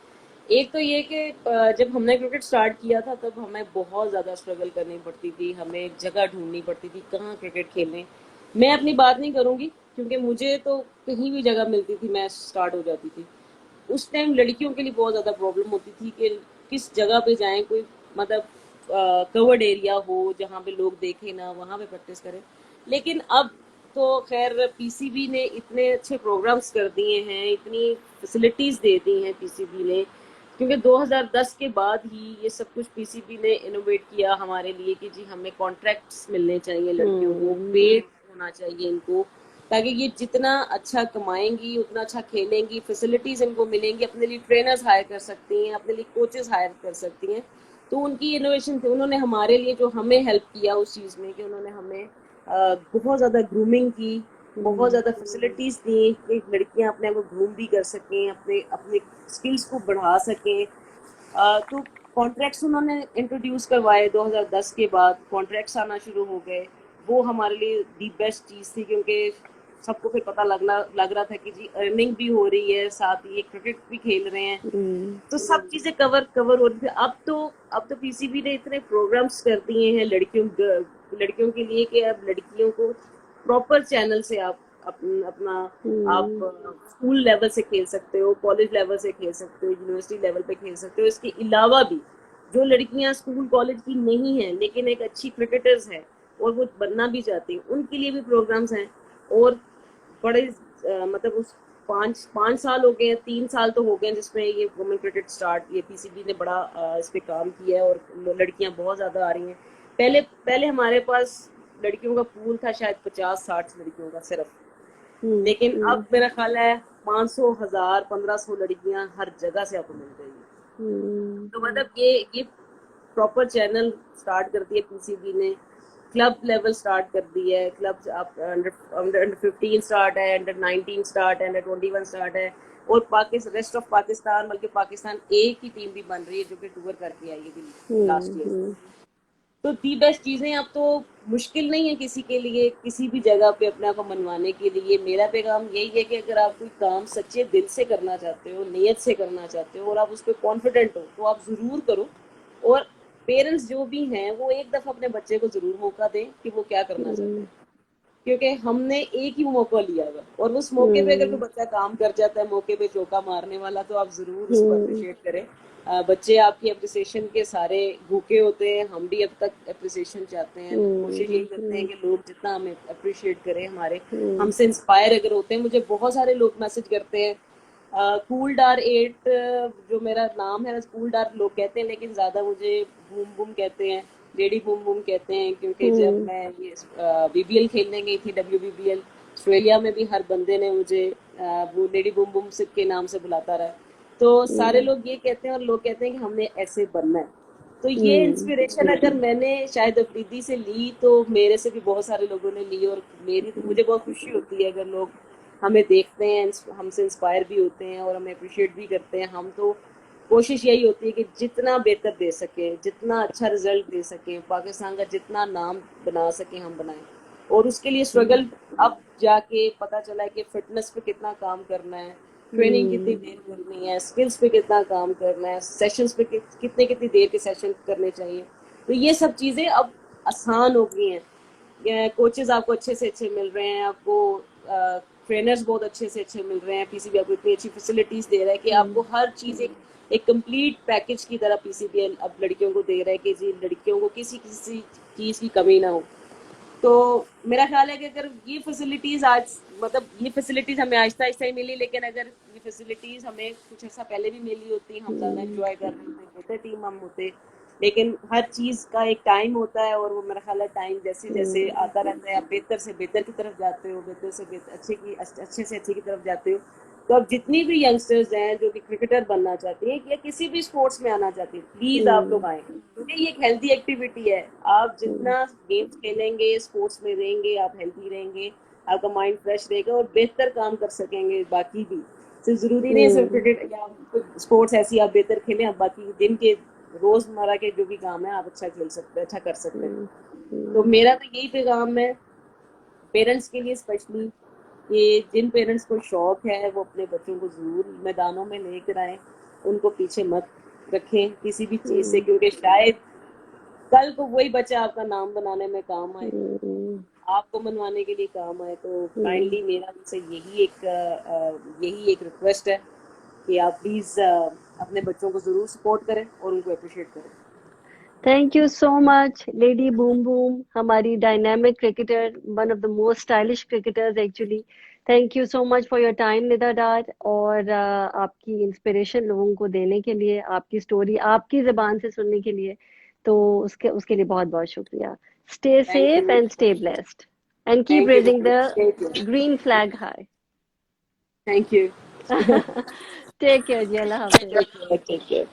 Speaker 1: एक तो ये कि जब हमने क्रिकेट स्टार्ट किया था, तब हमें बहुत ज़्यादा स्ट्रगल करनी पड़ती थी, हमें एक जगह ढूंढनी पड़ती थी कहाँ क्रिकेट खेलने। मैं अपनी बात नहीं करूँगी, क्योंकि मुझे तो कहीं भी जगह मिलती थी मैं स्टार्ट हो जाती थी। उस टाइम लड़कियों के लिए बहुत ज़्यादा प्रॉब्लम होती थी कि किस जगह पे जाएं, कोई मतलब कवर्ड एरिया हो जहाँ पे लोग देखें ना, वहाँ पे प्रैक्टिस करें। लेकिन अब तो खैर पीसीबी ने इतने अच्छे प्रोग्राम्स कर दिए हैं, इतनी फैसिलिटीज़ दे दी हैं पीसीबी ने, क्योंकि 2010 के बाद ही ये सब कुछ पीसीबी ने इनोवेट किया हमारे लिए कि जी हमें कॉन्ट्रैक्ट्स मिलने चाहिए लड़कियों को, पेड होना चाहिए इनको, ताकि ये जितना अच्छा कमाएंगी उतना अच्छा खेलेंगी, फैसिलिटीज इनको मिलेंगी, अपने लिए ट्रेनर्स हायर कर सकती हैं, अपने लिए कोचेस हायर कर सकती हैं। तो उनकी इनोवेशन थी, उन्होंने हमारे लिए जो हमें हेल्प किया उस चीज़ में कि उन्होंने हमें बहुत ज़्यादा ग्रूमिंग की, बहुत ज़्यादा फैसिलिटीज़ दी कि लड़कियां अपने आप को ग्रूम भी कर सकें, अपने अपने स्किल्स को बढ़ा सकें। तो कॉन्ट्रैक्ट्स उन्होंने इंट्रोड्यूस करवाए, 2010 के बाद कॉन्ट्रैक्ट्स आना शुरू हो गए। वो हमारे लिए दी बेस्ट चीज़ थी, क्योंकि सबको फिर पता लग रहा था कि जी अर्निंग भी हो रही है, साथ ही क्रिकेट भी खेल रहे हैं, तो सब चीजें कवर हो रही थी। अब तो पीसीबी ने इतने प्रोग्राम्स कर दिए हैं लड़कियों के लिए कि अब लड़कियों को प्रॉपर चैनल से आप अपना आप स्कूल लेवल से खेल सकते हो, कॉलेज लेवल से खेल सकते हो, यूनिवर्सिटी लेवल पे खेल सकते हो। इसके अलावा भी जो लड़कियां स्कूल कॉलेज की नहीं है लेकिन एक अच्छी क्रिकेटर्स है और वो बनना भी चाहती हैं, उनके लिए भी प्रोग्राम्स हैं। और बड़े मतलब उस 5 साल हो गए हैं, 3 साल तो हो गए हैं जिसमें ये वुमेन क्रिकेट स्टार्ट, ये पीसीबी ने बड़ा इस पे काम किया है और लड़कियां बहुत ज्यादा आ रही हैं। पहले पहले हमारे पास लड़कियों का पूल था शायद 50-60 लड़कियों का सिर्फ, लेकिन अब मेरा ख्याल है 500, 1000, 1500 लड़कियां हर जगह से आपको मिल रही है। तो मतलब ये प्रॉपर चैनल स्टार्ट कर दिया पीसीबी ने, क्लब लेवल स्टार्ट कर दी है। क्लब आप अंडर 15 स्टार्ट है, अंडर 19 स्टार्ट है, अंडर 21 स्टार्ट है, और रेस्ट ऑफ पाकिस्तान, बल्कि पाकिस्तान एक ही टीम भी बन रही है जो कि टूर करके आई है लास्ट ईयर। तो दी बेस्ट चीजें अब तो मुश्किल नहीं है किसी के लिए किसी भी जगह पे अपने आप को मनवाने के लिए। मेरा पैगाम यही है कि अगर आप कोई काम सच्चे दिल से करना चाहते हो, नियत से करना चाहते हो और आप उस पर कॉन्फिडेंट हो तो आप जरूर करो। और पेरेंट्स जो भी हैं वो एक दफा अपने बच्चे को जरूर मौका दें कि वो क्या करना चाहते हैं, क्योंकि हमने एक ही मौका लिया हुआ और उस मौके पे अगर कोई बच्चा काम कर जाता है, मौके पे चौका मारने वाला, तो आप जरूर उसको अप्रिशिएट करें। बच्चे आपकी अप्रिसिएशन के सारे भूखे होते हैं, हम भी अब तक अप्रिसिएशन चाहते हैं, कोशिश यही करते हैं कि लोग जितना हमें अप्रिशिएट करें, हमारे हमसे इंस्पायर अगर होते हैं। मुझे बहुत सारे लोग मैसेज करते हैं, कूल डार 8 जो मेरा नाम है, कूल डार लोग कहते हैं, लेकिन ज्यादा मुझे बूम बूम कहते हैं, लेडी बूम बूम कहते हैं, क्योंकि जब मैं ये बीबीएल खेलने गई थी, WBBL ऑस्ट्रेलिया में भी हर बंदे ने मुझे वो लेडी बूम बूम के नाम से बुलाता रहा। तो सारे लोग ये कहते हैं और लोग कहते हैं कि हमने ऐसे बनना है। तो ये इंस्पिरेशन अगर मैंने शायद अफरीदी से ली तो मेरे से भी बहुत सारे लोगों ने ली, और मुझे बहुत खुशी होती है अगर लोग हमें देखते हैं, हमसे इंस्पायर भी होते हैं और हमें अप्रिशिएट भी करते हैं। हम तो कोशिश यही होती है कि जितना बेहतर दे सके, जितना अच्छा रिजल्ट दे सके, पाकिस्तान का जितना नाम बना सके हम बनाएं। और उसके लिए स्ट्रगल अब जाके पता चला है कि फिटनेस पे कितना काम करना है, ट्रेनिंग कितनी देर करनी है, स्किल्स पे कितना काम करना है, सेशंस पे कितनी देर के सेशन करने चाहिए। तो ये सब चीजें अब आसान हो गई हैं। कोचेस आपको अच्छे से अच्छे मिल रहे हैं, आपको ट्रेनर्स बहुत अच्छे से अच्छे मिल रहे हैं, पीसीबी आपको इतनी अच्छी फैसिलिटीज दे रहा है कि आपको हर चीज एक कंप्लीट पैकेज की तरह पीसीबी अब लड़कियों को दे रहा है कि जी लड़कियों को किसी किसी चीज की कमी ना हो। तो मेरा ख्याल है कि अगर ये फैसिलिटीज आज मतलब ये फैसिलिटीज हमें आहिस्ता आहिस्ता ही मिली, लेकिन अगर ये फैसिलिटीज हमें कुछ ऐसा पहले भी मिली होती, हम ज्यादा एंजॉय कर रहे होते, टीम हम होते। लेकिन हर चीज का एक टाइम होता है और वो मेरा ख्याल है टाइम जैसे जैसे आता रहता है, आप बेहतर से बेहतर की तरफ जाते हो, बेहतर से बेहतर अच्छे से अच्छे की तरफ जाते हो। तो अब जितनी भी यंगस्टर्स हैं जो कि क्रिकेटर बनना चाहती हैं या किसी भी स्पोर्ट्स में आना चाहती हैं, प्लीज आप लोग आए, क्योंकि ये एक हेल्दी एक्टिविटी है। आप जितना गेम्स खेलेंगे, स्पोर्ट्स में रहेंगे, आप हेल्दी रहेंगे, आपका माइंड फ्रेश रहेगा और बेहतर काम कर सकेंगे। बाकी भी सिर्फ जरूरी नहीं है सिर्फ क्रिकेट या स्पोर्ट्स ऐसी आप बेहतर खेलें, आप बाकी दिन के रोजमर्रा के जो भी काम है आप अच्छा खेल सकते हैं, अच्छा कर सकते हैं। तो मेरा तो यही पैगाम है पेरेंट्स के लिए स्पेशली, कि जिन पेरेंट्स को शौक है वो अपने बच्चों को जरूर मैदानों में लेकर आए, उनको पीछे मत रखें किसी भी चीज से, क्योंकि शायद कल को वही बच्चा आपका नाम बनाने में काम आए, आपको मनवाने के लिए काम आए। तो काइंडली मेरा उनसे यही एक रिक्वेस्ट है कि आप प्लीज अपने बच्चों को जरूर सपोर्ट करें और उनको अप्रिशिएट करें।
Speaker 2: Thank you so much lady boom boom, हमारी dynamic cricketer, one of the most stylish cricketers actually. Thank you so much for your time Nida Dar, और आपकी इंस्पिरेशन लोगों को देने के लिए, आपकी स्टोरी आपकी ज़बान से सुनने के लिए, तो उसके लिए बहुत बहुत शुक्रिया। Stay safe and stay blessed and keep
Speaker 1: thank you
Speaker 2: raising the green flag high.
Speaker 1: Thank you
Speaker 2: take care ji, Allah हाफिज।
Speaker 1: Take care.